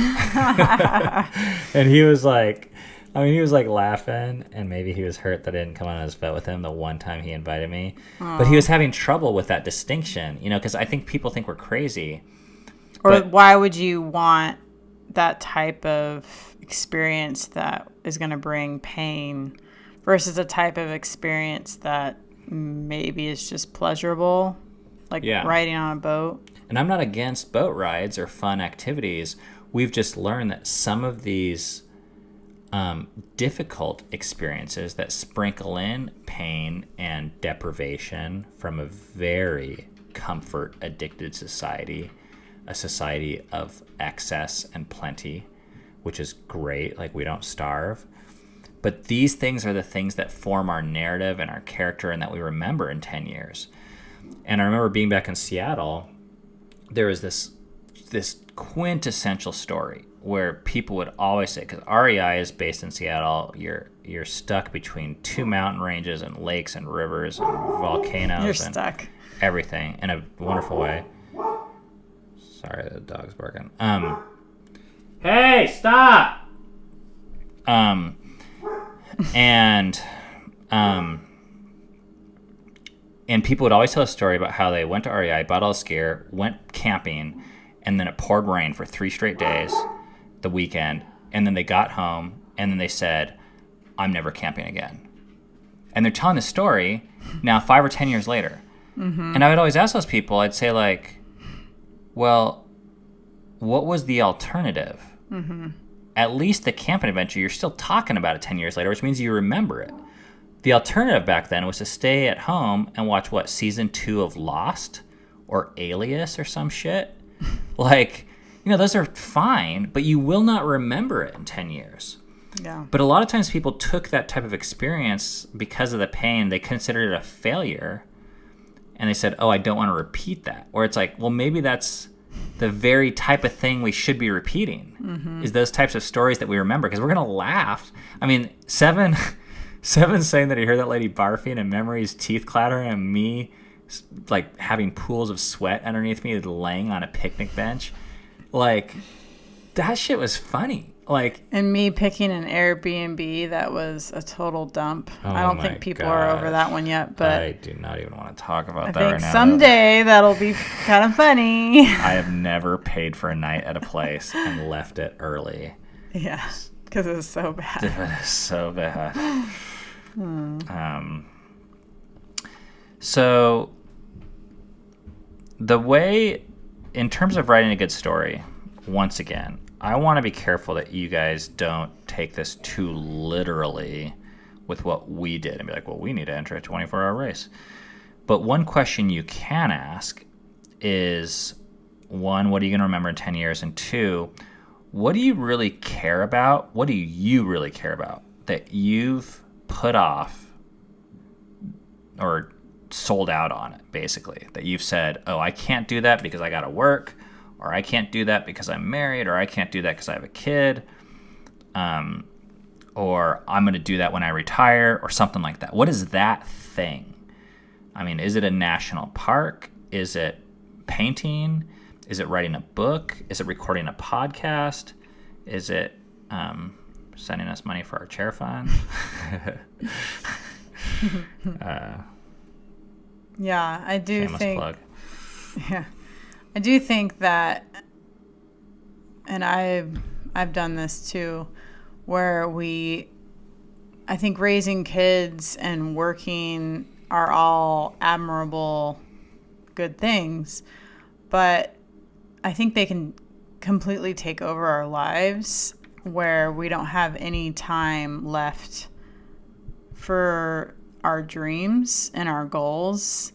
And he was like, I mean, he was like laughing, and maybe he was hurt that I didn't come on his boat with him the one time he invited me. Aww. But he was having trouble with that distinction, you know, because I think people think we're crazy. Or why would you want that type of experience that is going to bring pain versus a type of experience that maybe is just pleasurable, like riding on a boat? And I'm not against boat rides or fun activities. We've just learned that some of these difficult experiences that sprinkle in pain and deprivation from a very comfort addicted society, a society of excess and plenty, which is great, like we don't starve. But these things are the things that form our narrative and our character and that we remember in 10 years. And I remember being back in Seattle, there was this quintessential story where people would always say, because REI is based in Seattle, you're stuck between 2 mountain ranges and lakes and rivers and volcanoes. You're stuck. Everything in a wonderful way. Sorry, the dog's barking. Hey, stop! And people would always tell a story about how they went to REI, bought all this gear, went camping, and then it poured rain for 3 straight days, the weekend, and then they got home, and then they said, I'm never camping again. And they're telling the story now 5 or 10 years later. Mm-hmm. And I would always ask those people, I'd say like, well, what was the alternative? Mm-hmm. At least the camping adventure, you're still talking about it 10 years later, which means you remember it. The alternative back then was to stay at home and watch, season 2 of Lost or Alias or some shit? Like, you know, those are fine, but you will not remember it in 10 years. Yeah. But a lot of times people took that type of experience because of the pain. They considered it a failure, and they said, oh, I don't want to repeat that. Or it's like, well, maybe that's the very type of thing we should be repeating, is those types of stories that we remember, because we're going to laugh. I mean, Seven saying that he heard that lady barfing and Memory's teeth clattering and me like having pools of sweat underneath me laying on a picnic bench. Like, that shit was funny. Like, and me picking an Airbnb that was a total dump. I don't think people are over that one yet, but I do not even want to talk about that right now. I think someday that'll be kind of funny. I have never paid for a night at a place and left it early. Yeah, because it was so bad. It was so bad. So the way, in terms of writing a good story, once again, I want to be careful that you guys don't take this too literally with what we did and be like, well, we need to enter a 24-hour race. But one question you can ask is, 1, what are you going to remember in 10 years? And 2, what do you really care about? What do you really care about that you've put off or sold out on it, basically, that you've said, oh, I can't do that because I got to work, or I can't do that because I'm married, or I can't do that because I have a kid, or I'm going to do that when I retire, or something like that? What is that thing? I mean, is it a national park? Is it painting? Is it writing a book? Is it recording a podcast? Is it sending us money for our chair fund? Yeah, I do Shameless think. plug. Yeah, I do think that, and I've done this too, where I think raising kids and working are all admirable, good things, but I think they can completely take over our lives where we don't have any time left for our dreams and our goals.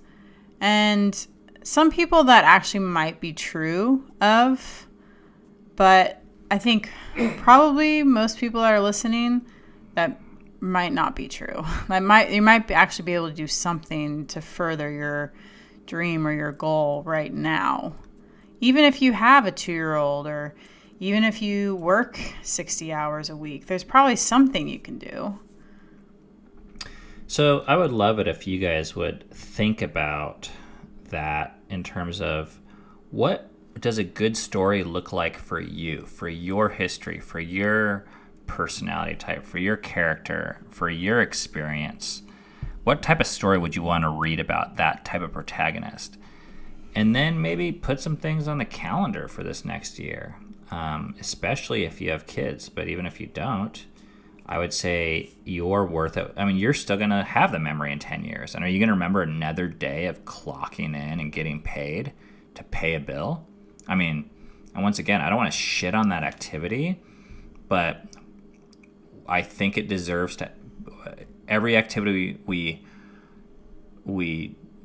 And some people that actually might be true of, but I think probably most people that are listening, that might not be true. You might actually be able to do something to further your dream or your goal right now. Even if you have a 2-year-old, or even if you work 60 hours a week, there's probably something you can do. So I would love it if you guys would think about that in terms of what does a good story look like for you, for your history, for your personality type, for your character, for your experience. What type of story would you want to read about that type of protagonist? And then maybe put some things on the calendar for this next year, especially if you have kids. But even if you don't, I would say you're worth it. I mean, you're still going to have the memory in 10 years. And are you going to remember another day of clocking in and getting paid to pay a bill? I mean, and once again, I don't want to shit on that activity, but I think it deserves to. Every activity we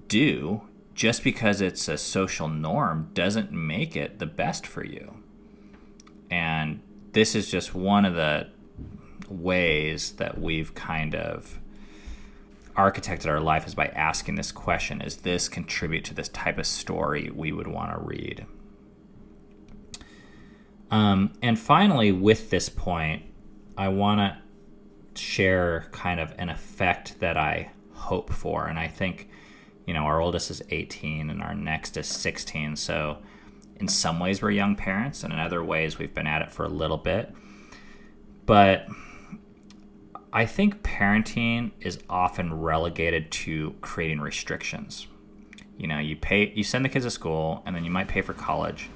do, just because it's a social norm, doesn't make it the best for you. And this is just one of the ways that we've kind of architected our life, is by asking this question: is this contribute to this type of story we would want to read? And finally, with this point, I want to share kind of an effect that I hope for. And I think, our oldest is 18 and our next is 16. So in some ways we're young parents, and in other ways we've been at it for a little bit. But I think parenting is often relegated to creating restrictions. You send the kids to school, and then you might pay for college,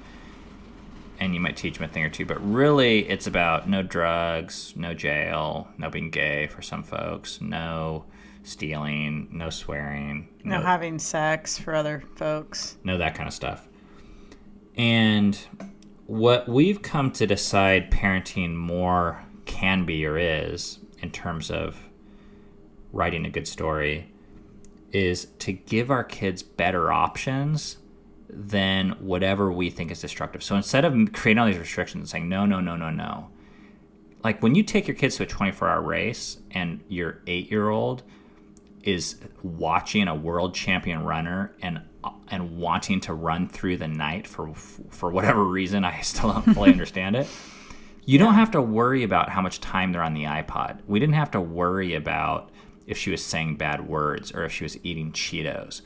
and you might teach them a thing or two, but really it's about no drugs, no jail, no being gay for some folks, no stealing, no swearing, No having sex for other folks. no that kind of stuff. And what we've come to decide parenting more can be or is, in terms of writing a good story, is to give our kids better options than whatever we think is destructive. So instead of creating all these restrictions and saying, no, like when you take your kids to a 24-hour race and your 8-year-old is watching a world champion runner and wanting to run through the night for whatever reason, I still don't fully understand it. You don't have to worry about how much time they're on the iPod. We didn't have to worry about if she was saying bad words or if she was eating Cheetos.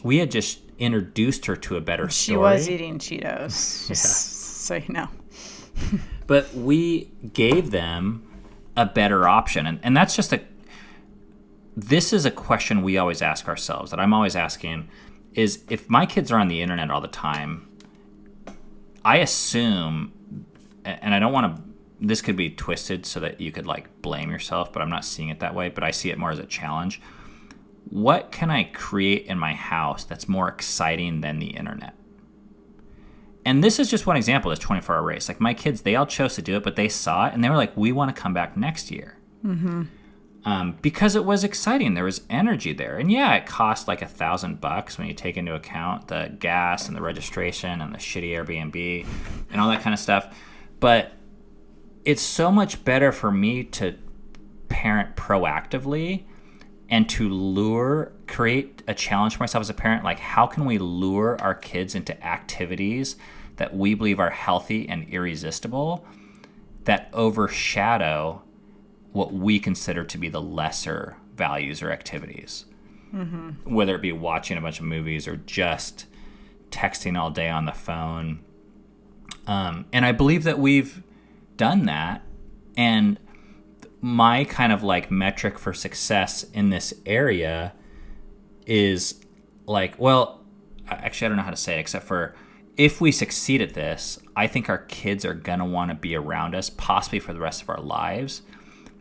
We had just introduced her to a better story. She was eating Cheetos, just so you know. But we gave them a better option. And that's just this is a question we always ask ourselves, that I'm always asking, is if my kids are on the internet all the time, I assume, and I don't want to, this could be twisted so that you could like blame yourself, but I'm not seeing it that way, but I see it more as a challenge. What can I create in my house that's more exciting than the internet? And this is just one example of this 24-hour race. Like my kids, they all chose to do it, but they saw it and they were like, we want to come back next year. Mm-hmm. Because it was exciting. There was energy there. And yeah, it cost like $1,000 when you take into account the gas and the registration and the shitty Airbnb and all that kind of stuff. But it's so much better for me to parent proactively and to create a challenge for myself as a parent. Like, how can we lure our kids into activities that we believe are healthy and irresistible that overshadow what we consider to be the lesser values or activities? Whether it be watching a bunch of movies or just texting all day on the phone. And I believe that we've done that. And my kind of like metric for success in this area is like, well, actually, I don't know how to say it except for if we succeed at this, I think our kids are going to want to be around us, possibly for the rest of our lives.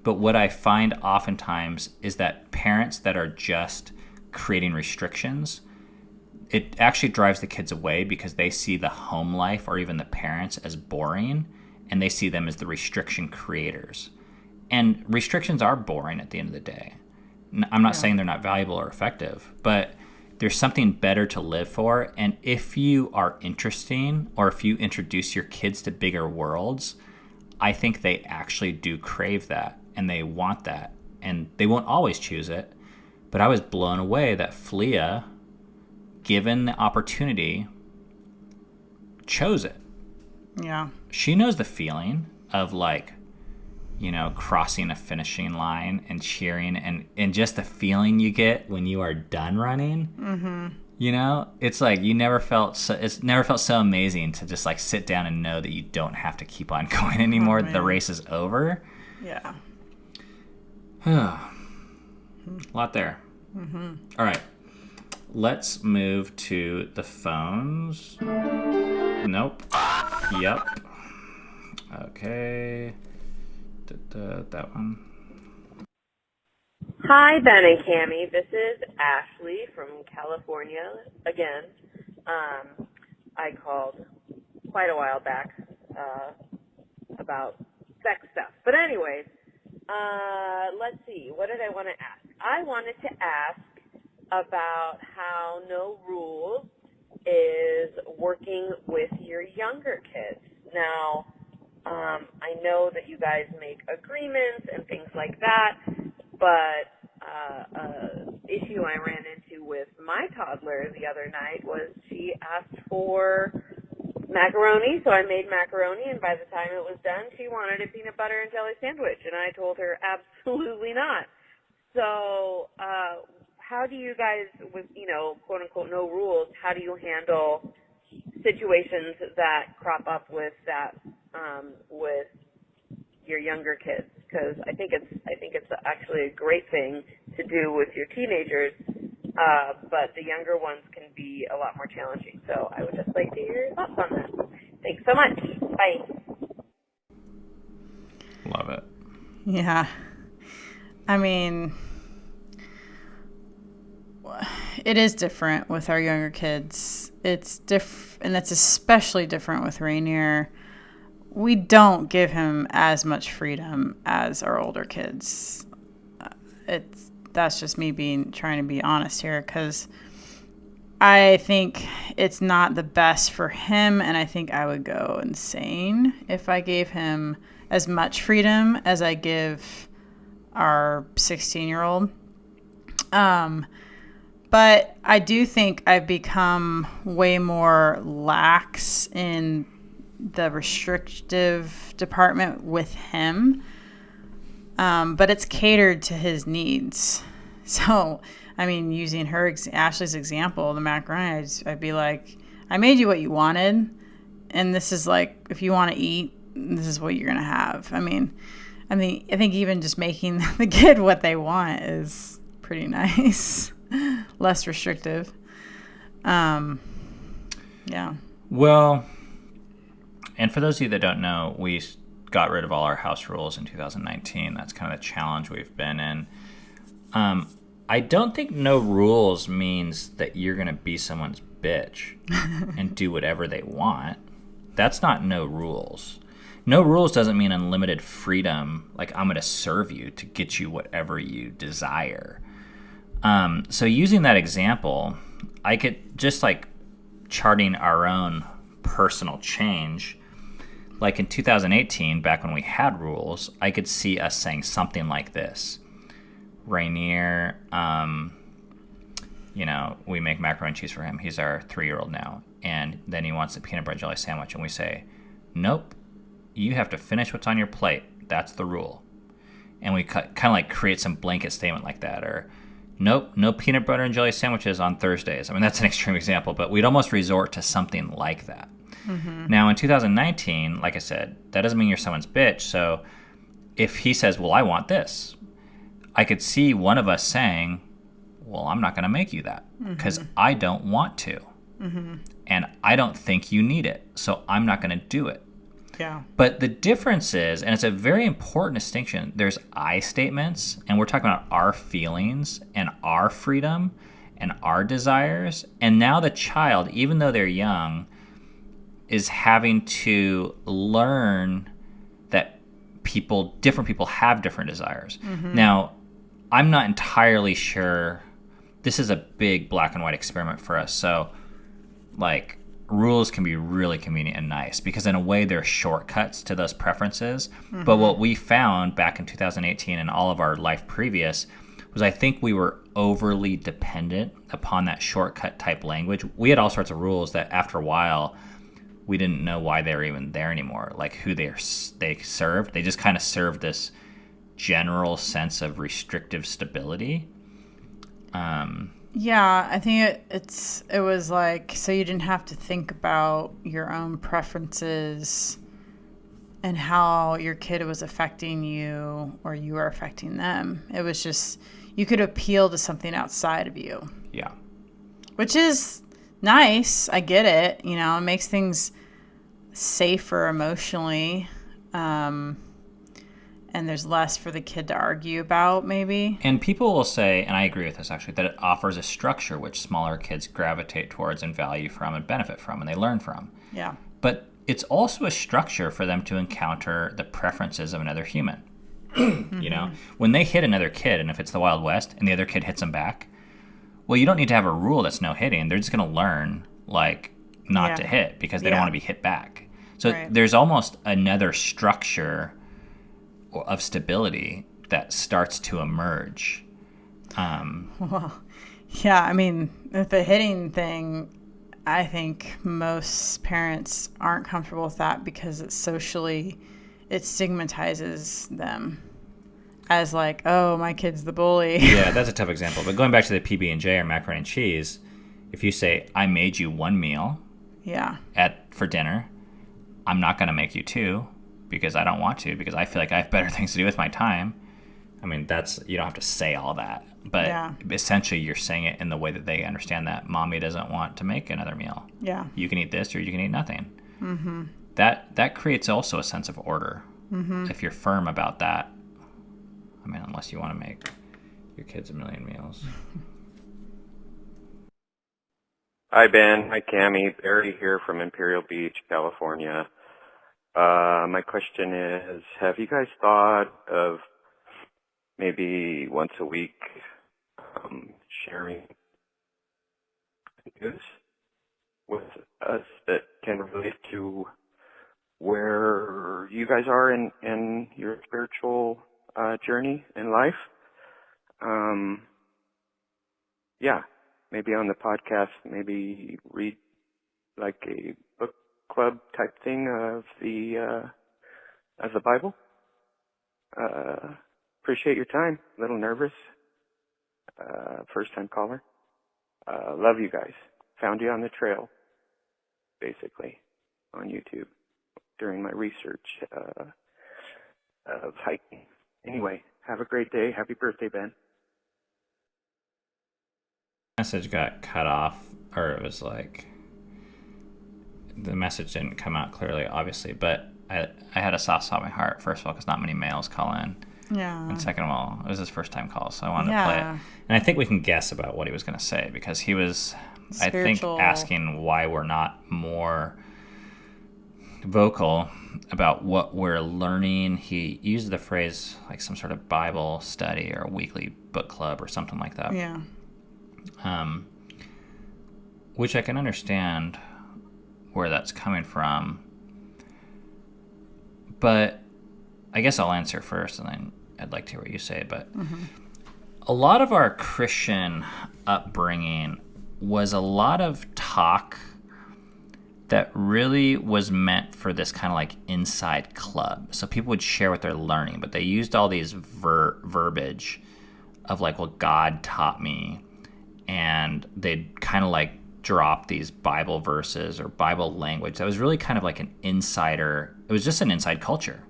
But what I find oftentimes is that parents that are just creating restrictions, it actually drives the kids away because they see the home life or even the parents as boring, and they see them as the restriction creators. And restrictions are boring at the end of the day. I'm not saying they're not valuable or effective, but there's something better to live for. And if you are interesting, or if you introduce your kids to bigger worlds, I think they actually do crave that and they want that. And they won't always choose it. But I was blown away that Flea, given the opportunity, chose it. Yeah. She knows the feeling of like, you know, crossing a finishing line and cheering and just the feeling you get when you are done running. Mm-hmm. You know, it's like it's never felt so amazing to just like sit down and know that you don't have to keep on going anymore. The race is over. Yeah. A lot there. Mm-hmm. All right. Let's move to the phones. Nope. Yep. Okay. That one. Hi, Ben and Cammie. This is Ashley from California again. I called quite a while back about sex stuff. But anyways, let's see. What did I want to ask? I wanted to ask about how No Rules is working with your younger kids. Now, I know that you guys make agreements and things like that, but an issue I ran into with my toddler the other night was she asked for macaroni, so I made macaroni, and by the time it was done, she wanted a peanut butter and jelly sandwich, and I told her absolutely not. So how do you guys, with, you know, quote-unquote no rules, how do you handle situations that crop up with that, with your younger kids? Because I think it's actually a great thing to do with your teenagers, but the younger ones can be a lot more challenging. So I would just like to hear your thoughts on that. Thanks so much. Bye. Love it. Yeah. I mean, it is different with our younger kids. It's and it's especially different with Rainier. We don't give him as much freedom as our older kids. That's just me trying to be honest here, because I think it's not the best for him, and I think I would go insane if I gave him as much freedom as I give our 16-year-old. But I do think I've become way more lax in the restrictive department with him. But it's catered to his needs. So, I mean, using Ashley's example, the macaroni, I'd be like, I made you what you wanted, and this is like, if you want to eat, this is what you're going to have. I think even just making the kid what they want is pretty nice. Less restrictive. Yeah. Well, and for those of you that don't know, we got rid of all our house rules in 2019. That's kind of the challenge we've been in. I don't think no rules means that you're going to be someone's bitch and do whatever they want. That's not no rules. No rules doesn't mean unlimited freedom, like I'm going to serve you to get you whatever you desire. So using that example, I could just like charting our own personal change. like in 2018, back when we had rules, I could see us saying something like this. Rainier, we make macaroni and cheese for him. He's our 3-year-old now. And then he wants a peanut butter jelly sandwich. And we say, nope, you have to finish what's on your plate. That's the rule. And we kind of like create some blanket statement like that. Or, nope, no peanut butter and jelly sandwiches on Thursdays. I mean, that's an extreme example, but we'd almost resort to something like that. Mm-hmm. Now, in 2019, like I said, that doesn't mean you're someone's bitch. So if he says, well, I want this, I could see one of us saying, well, I'm not going to make you that because I don't want to. Mm-hmm. And I don't think you need it. So I'm not going to do it. Yeah. But the difference is, and it's a very important distinction, there's I statements, and we're talking about our feelings and our freedom and our desires. And now the child, even though they're young, is having to learn that different people have different desires. Mm-hmm. Now, I'm not entirely sure. This is a big black and white experiment for us. So, like, rules can be really convenient and nice because in a way they're shortcuts to those preferences. Mm-hmm. But what we found back in 2018 and all of our life previous was I think we were overly dependent upon that shortcut type language. We had all sorts of rules that after a while we didn't know why they were even there anymore, like who they served. They just kind of served this general sense of restrictive stability. Yeah, I think it was like, so you didn't have to think about your own preferences and how your kid was affecting you or you were affecting them. It was just, you could appeal to something outside of you. Yeah. Which is nice. I get it. It makes things safer emotionally. And there's less for the kid to argue about, maybe. And people will say, and I agree with this actually, that it offers a structure which smaller kids gravitate towards and value from and benefit from and they learn from. Yeah. But it's also a structure for them to encounter the preferences of another human. Mm-hmm. When they hit another kid, and if it's the Wild West and the other kid hits them back, well, you don't need to have a rule that's no hitting. They're just going to learn, not to hit because they don't want to be hit back. So there's almost another structure of stability that starts to emerge. Well, yeah, I mean, the hitting thing, I think most parents aren't comfortable with that because it stigmatizes them as like, oh, my kid's the bully. Yeah, that's a tough example. But going back to the PB&J or macaroni and cheese, if you say, I made you one meal for dinner, I'm not going to make you two, because I don't want to, because I feel like I have better things to do with my time. I mean, you don't have to say all that, but essentially you're saying it in the way that they understand that mommy doesn't want to make another meal. Yeah. You can eat this or you can eat nothing. Mm-hmm. That creates also a sense of order. Mm-hmm. If you're firm about that. I mean, unless you want to make your kids a million meals. Hi, Ben. Hi, Cammie. Barry here from Imperial Beach, California. My question is, have you guys thought of maybe once a week sharing news with us that can relate to where you guys are in your spiritual journey in life? Maybe on the podcast, maybe read like a book club type thing of the Bible. Appreciate your time. A little nervous. First time caller. Love you guys. Found you on the trail, basically, on YouTube during my research of hiking. Anyway, have a great day. Happy birthday, Ben. Message got cut off, or it was like the message didn't come out clearly, obviously, but I had a soft spot in my heart, first of all, because not many males call in. Yeah. And second of all, it was his first time call, so I wanted to play it. And I think we can guess about what he was going to say, because he was, spiritual. I think, asking why we're not more vocal about what we're learning. He used the phrase like some sort of Bible study or a weekly book club or something like that. Yeah. Which I can understand where that's coming from. but I guess I'll answer first, and then I'd like to hear what you say. But a lot of our Christian upbringing was a lot of talk that really was meant for this kind of like inside club. So people would share what they're learning, but they used all these verbiage of like, well, God taught me, and they'd kind of like drop these Bible verses or Bible language that was really kind of like an insider. It was just an inside culture.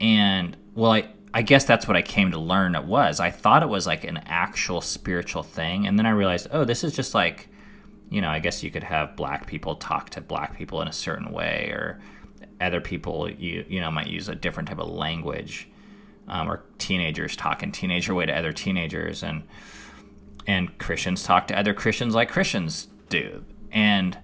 And well, I guess that's what I came to learn it was. I thought it was like an actual spiritual thing, and then I realized, oh, this is just like, I guess you could have black people talk to black people in a certain way, or other people might use a different type of language, or teenagers talk in teenager way to other teenagers, and Christians talk to other Christians like Christians do. And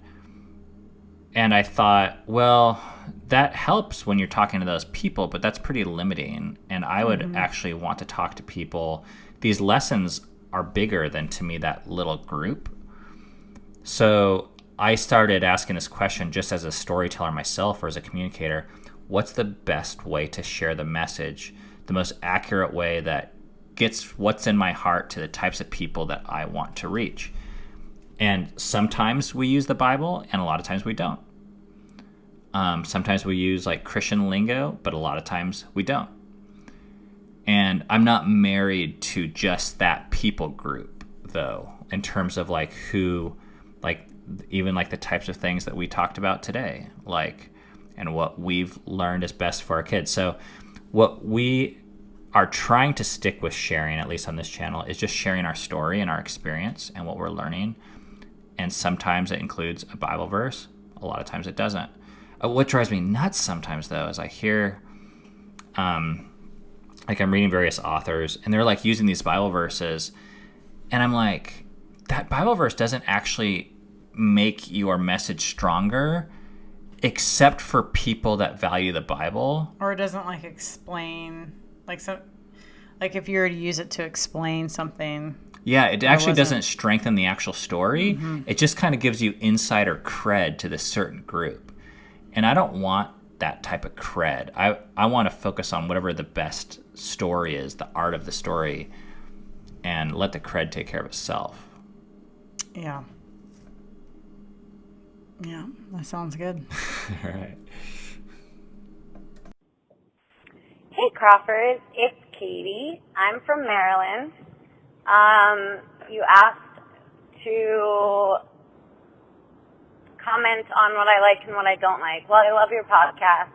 I thought, well, that helps when you're talking to those people, but that's pretty limiting. And I would actually want to talk to people. These lessons are bigger than, to me, that little group. So I started asking this question just as a storyteller myself, or as a communicator. What's the best way to share the message, the most accurate way that gets what's in my heart to the types of people that I want to reach? And sometimes we use the Bible, and a lot of times we don't. Sometimes we use like Christian lingo, but a lot of times we don't. And I'm not married to just that people group, though, in terms of like who, like even like the types of things that we talked about today, like, and what we've learned is best for our kids. So what we are trying to stick with sharing, at least on this channel, is just sharing our story and our experience and what we're learning. And sometimes it includes a Bible verse. A lot of times it doesn't. What drives me nuts sometimes, though, is I hear, like I'm reading various authors, and they're like using these Bible verses, and I'm like, that Bible verse doesn't actually make your message stronger, except for people that value the Bible. Or it doesn't like explain, like if you were to use it to explain something. Yeah, it actually doesn't strengthen the actual story. It just kind of gives you insider cred to this certain group. And I don't want that type of cred. I want to focus on whatever the best story is, the art of the story, and let the cred take care of itself. Yeah. Yeah, that sounds good. All right. Hey Crawford, it's Katie. I'm from Maryland. You asked to comment on what I like and what I don't like. Well, I love your podcast.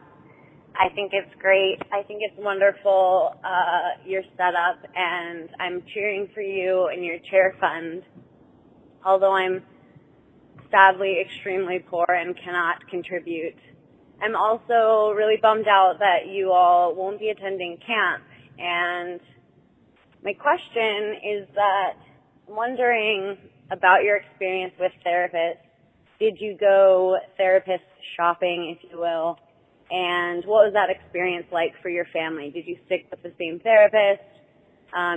I think it's great. I think it's wonderful, your setup, and I'm cheering for you and your chair fund. Although I'm sadly extremely poor and cannot contribute. I'm also really bummed out that you all won't be attending camp. And my question is that I'm wondering about your experience with therapists. Did you go therapist shopping, if you will? And what was that experience like for your family? Did you stick with the same therapist?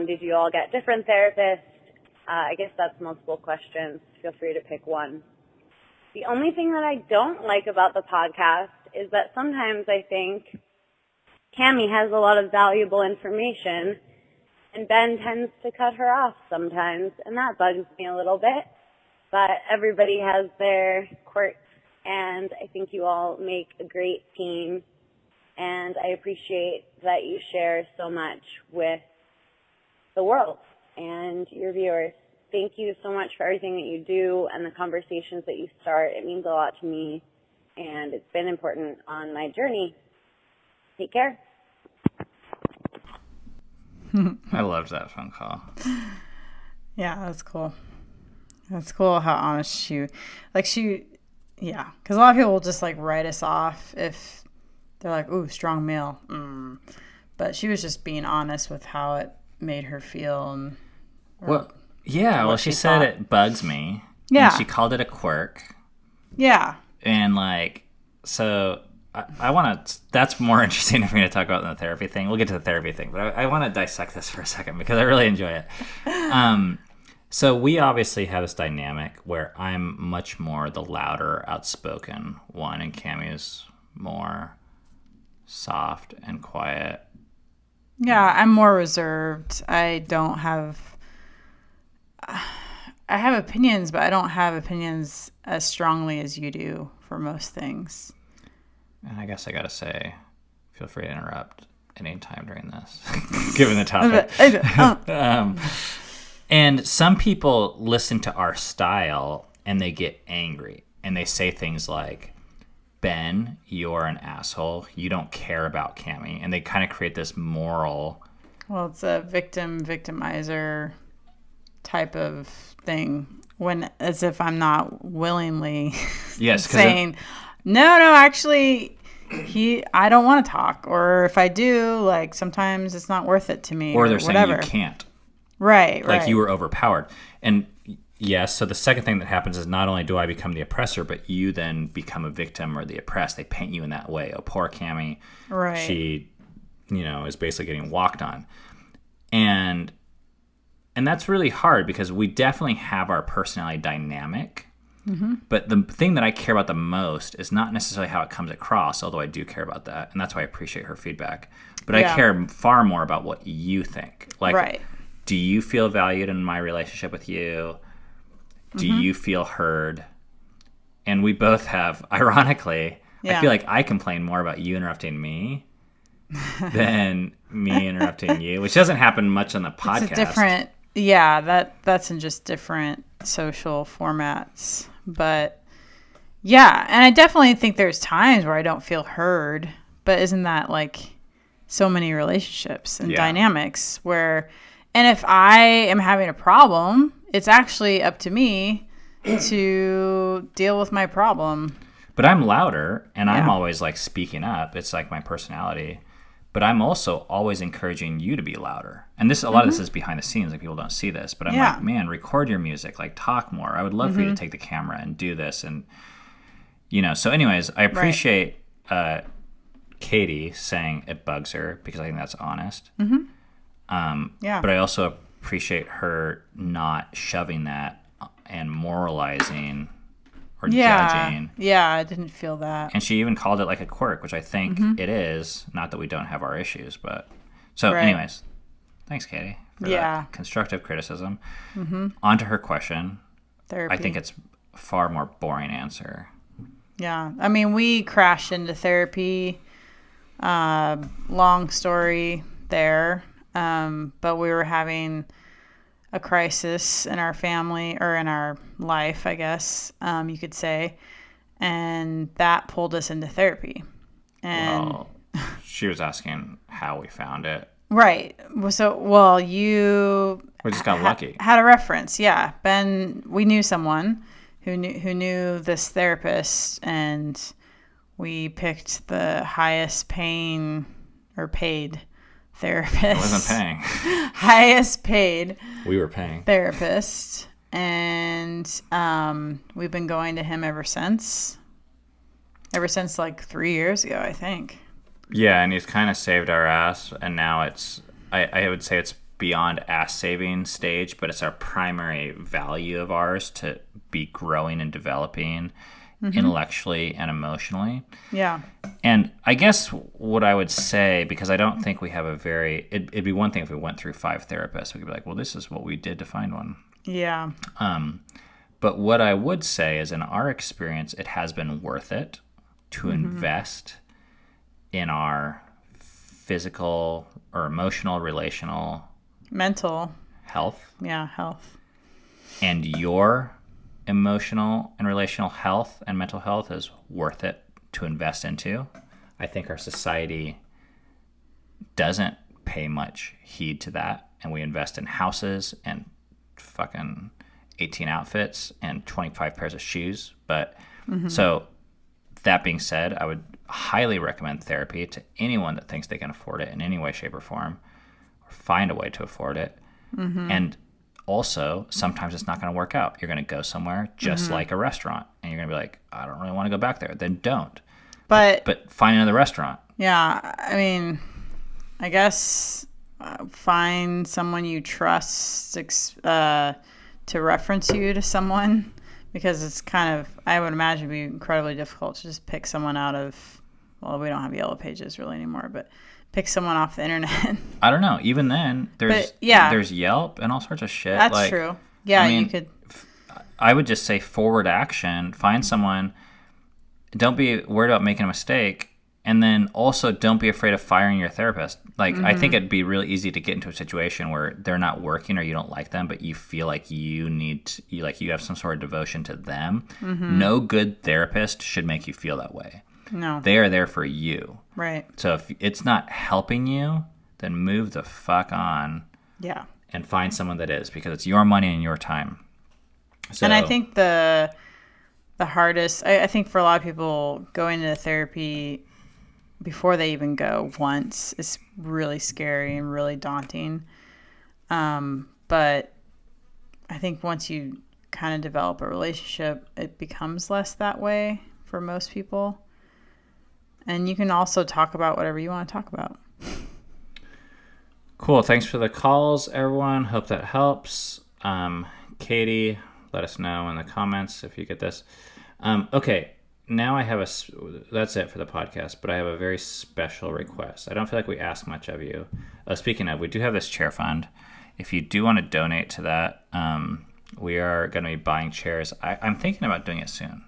Did you all get different therapists? I guess that's multiple questions. Feel free to pick one. The only thing that I don't like about the podcast is that sometimes I think Cammie has a lot of valuable information, and Ben tends to cut her off sometimes, and that bugs me a little bit. But everybody has their quirks, and I think you all make a great team, and I appreciate that you share so much with the world and your viewers. Thank you so much for everything that you do and the conversations that you start. It means a lot to me, and it's been important on my journey. Take care. I loved that phone call. Yeah, that's cool. That's cool how honest yeah. Because a lot of people will just like write us off if they're like, ooh, strong male. But she was just being honest with how it made her feel. She said it bugs me. Yeah. And she called it a quirk. Yeah. And like, so I want to, that's more interesting for me to talk about than the therapy thing. We'll get to the therapy thing, but I want to dissect this for a second because I really enjoy it. So we obviously have this dynamic where I'm much more the louder, outspoken one, and Cammie is more soft and quiet. Yeah, I'm more reserved. I have opinions, but I don't have opinions as strongly as you do for most things. And I guess I gotta say, feel free to interrupt any time during this, given the topic. And some people listen to our style and they get angry and they say things like, Ben, you're an asshole. You don't care about Cammie. And they kind of create this moral. Well, it's a victimizer type of thing, when as if I'm not willingly saying, no, actually, I don't want to talk. Or if I do, like, sometimes it's not worth it to me. Or they're whatever. saying you can't. Right. Like you were overpowered. And yes, so the second thing that happens is not only do I become the oppressor, but you then become a victim or the oppressed. They paint you in that way. Oh, poor Cammie. Right. She, is basically getting walked on. And that's really hard because we definitely have our personality dynamic. Mm-hmm. But the thing that I care about the most is not necessarily how it comes across, although I do care about that. And that's why I appreciate her feedback. But I care far more about what you think. Like, do you feel valued in my relationship with you? Do you feel heard? And we both have, ironically, I feel like I complain more about you interrupting me than me interrupting you, which doesn't happen much on the podcast. It's a different, that's in just different social formats. But yeah, and I definitely think there's times where I don't feel heard, but isn't that like so many relationships and dynamics where, and if I am having a problem, it's actually up to me to deal with my problem. But I'm louder, and I'm always like speaking up. It's like my personality. But I'm also always encouraging you to be louder. And this, a lot of this is behind the scenes, like people don't see this. But I'm like, man, record your music, like talk more. I would love for you to take the camera and do this. And, so anyways, I appreciate Katie saying it bugs her because I think that's honest. But I also appreciate her not shoving that and moralizing or judging. Yeah, I didn't feel that. And she even called it like a quirk, which I think it is. Not that we don't have our issues, but so anyways, thanks, Katie, for that constructive criticism. On to her question. Therapy. I think it's a far more boring answer. Yeah, I mean, we crashed into therapy. Long story there, but we were having a crisis in our family, or in our life, I guess, you could say. And that pulled us into therapy. And she was asking how we found it. Right. So, you... We just got lucky. Had a reference, yeah. Ben, we knew someone who knew this therapist, and we picked the highest paying, or paid, therapist. I wasn't paying. Highest paid. We were paying. Therapist. And we've been going to him ever since. Ever since like 3 years ago, I think. Yeah, and he's kind of saved our ass. And now I would say it's beyond ass saving stage, but it's our primary value of ours to be growing and developing intellectually and emotionally. Yeah. And I guess what I would say, because I don't think we have it'd be one thing if we went through 5 therapists. We could be like, well, this is what we did to find one. Yeah. But what I would say is, in our experience, it has been worth it to invest in our physical or emotional, relational, mental health. Yeah, health. And your emotional and relational health and mental health is worth it to invest into. I think our society doesn't pay much heed to that, and we invest in houses and fucking 18 outfits and 25 pairs of shoes. But so that being said, I would highly recommend therapy to anyone that thinks they can afford it in any way, shape, or form, or find a way to afford it. And also, sometimes it's not going to work out. You're going to go somewhere just like a restaurant, and you're going to be like, I don't really want to go back there. Then don't. But find another restaurant. Yeah, I mean, I guess find someone you trust to reference you to someone, because it's kind of, I would imagine, it'd be incredibly difficult to just pick someone out of well, we don't have Yellow Pages really anymore, but pick someone off the internet. I don't know. Even then, there's Yelp and all sorts of shit. That's true. Yeah, you could. I would just say forward action. Find someone. Don't be worried about making a mistake. And then also don't be afraid of firing your therapist. Like, I think it'd be really easy to get into a situation where they're not working or you don't like them, but you feel like you have some sort of devotion to them. No good therapist should make you feel that way. No. They are there for you. Right. So if it's not helping you, then move the fuck on. Yeah. And find someone that is, because it's your money and your time. So, and I think the hardest, I think for a lot of people, going to therapy before they even go once is really scary and really daunting. But I think once you kind of develop a relationship, it becomes less that way for most people. And you can also talk about whatever you want to talk about. Cool. Thanks for the calls, everyone. Hope that helps. Katie, let us know in the comments if you get this. Okay. Now I have that's it for the podcast, but I have a very special request. I don't feel like we ask much of you. Speaking of, we do have this chair fund. If you do want to donate to that, we are going to be buying chairs. I'm thinking about doing it soon.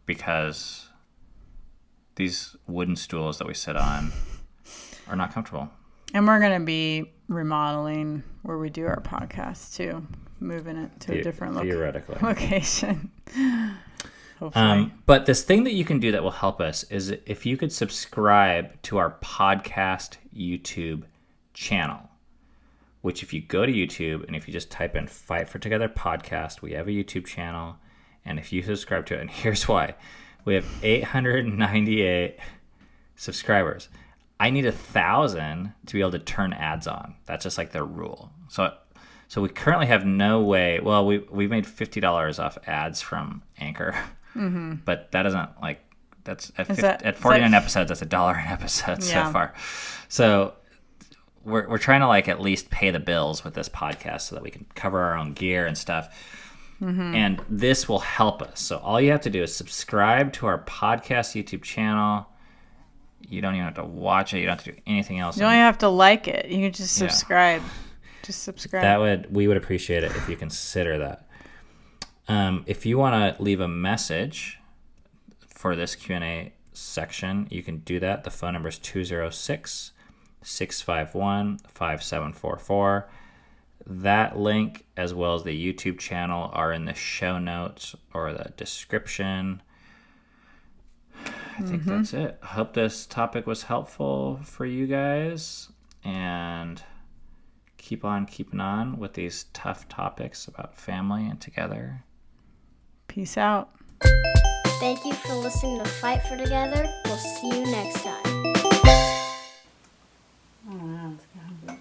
Because these wooden stools that we sit on are not comfortable. And we're going to be remodeling where we do our podcast too, moving it to a different location. But this thing that you can do that will help us is if you could subscribe to our podcast YouTube channel, which if you go to YouTube and if you just type in Fight for Together podcast, we have a YouTube channel. And if you subscribe to it, and here's why. We have 898 subscribers. I need 1,000 to be able to turn ads on. That's just like the rule. So we currently have no way. Well, we made $50 off ads from Anchor. But that isn't like, that's at 49 episodes, that's $1 an episode so far. So we're trying to like at least pay the bills with this podcast so that we can cover our own gear and stuff. And this will help us. So all you have to do is subscribe to our podcast YouTube channel. You don't even have to watch it. You don't have to do anything else. You don't even have to like it. You can just subscribe. Just subscribe. We would appreciate it if you consider that. If you want to leave a message for this Q&A section, you can do that. The phone number is 206-651-5744. That link, as well as the YouTube channel, are in the show notes or the description. I think that's it. I hope this topic was helpful for you guys. And keep on keeping on with these tough topics about family and together. Peace out. Thank you for listening to Fight for Together. We'll see you next time.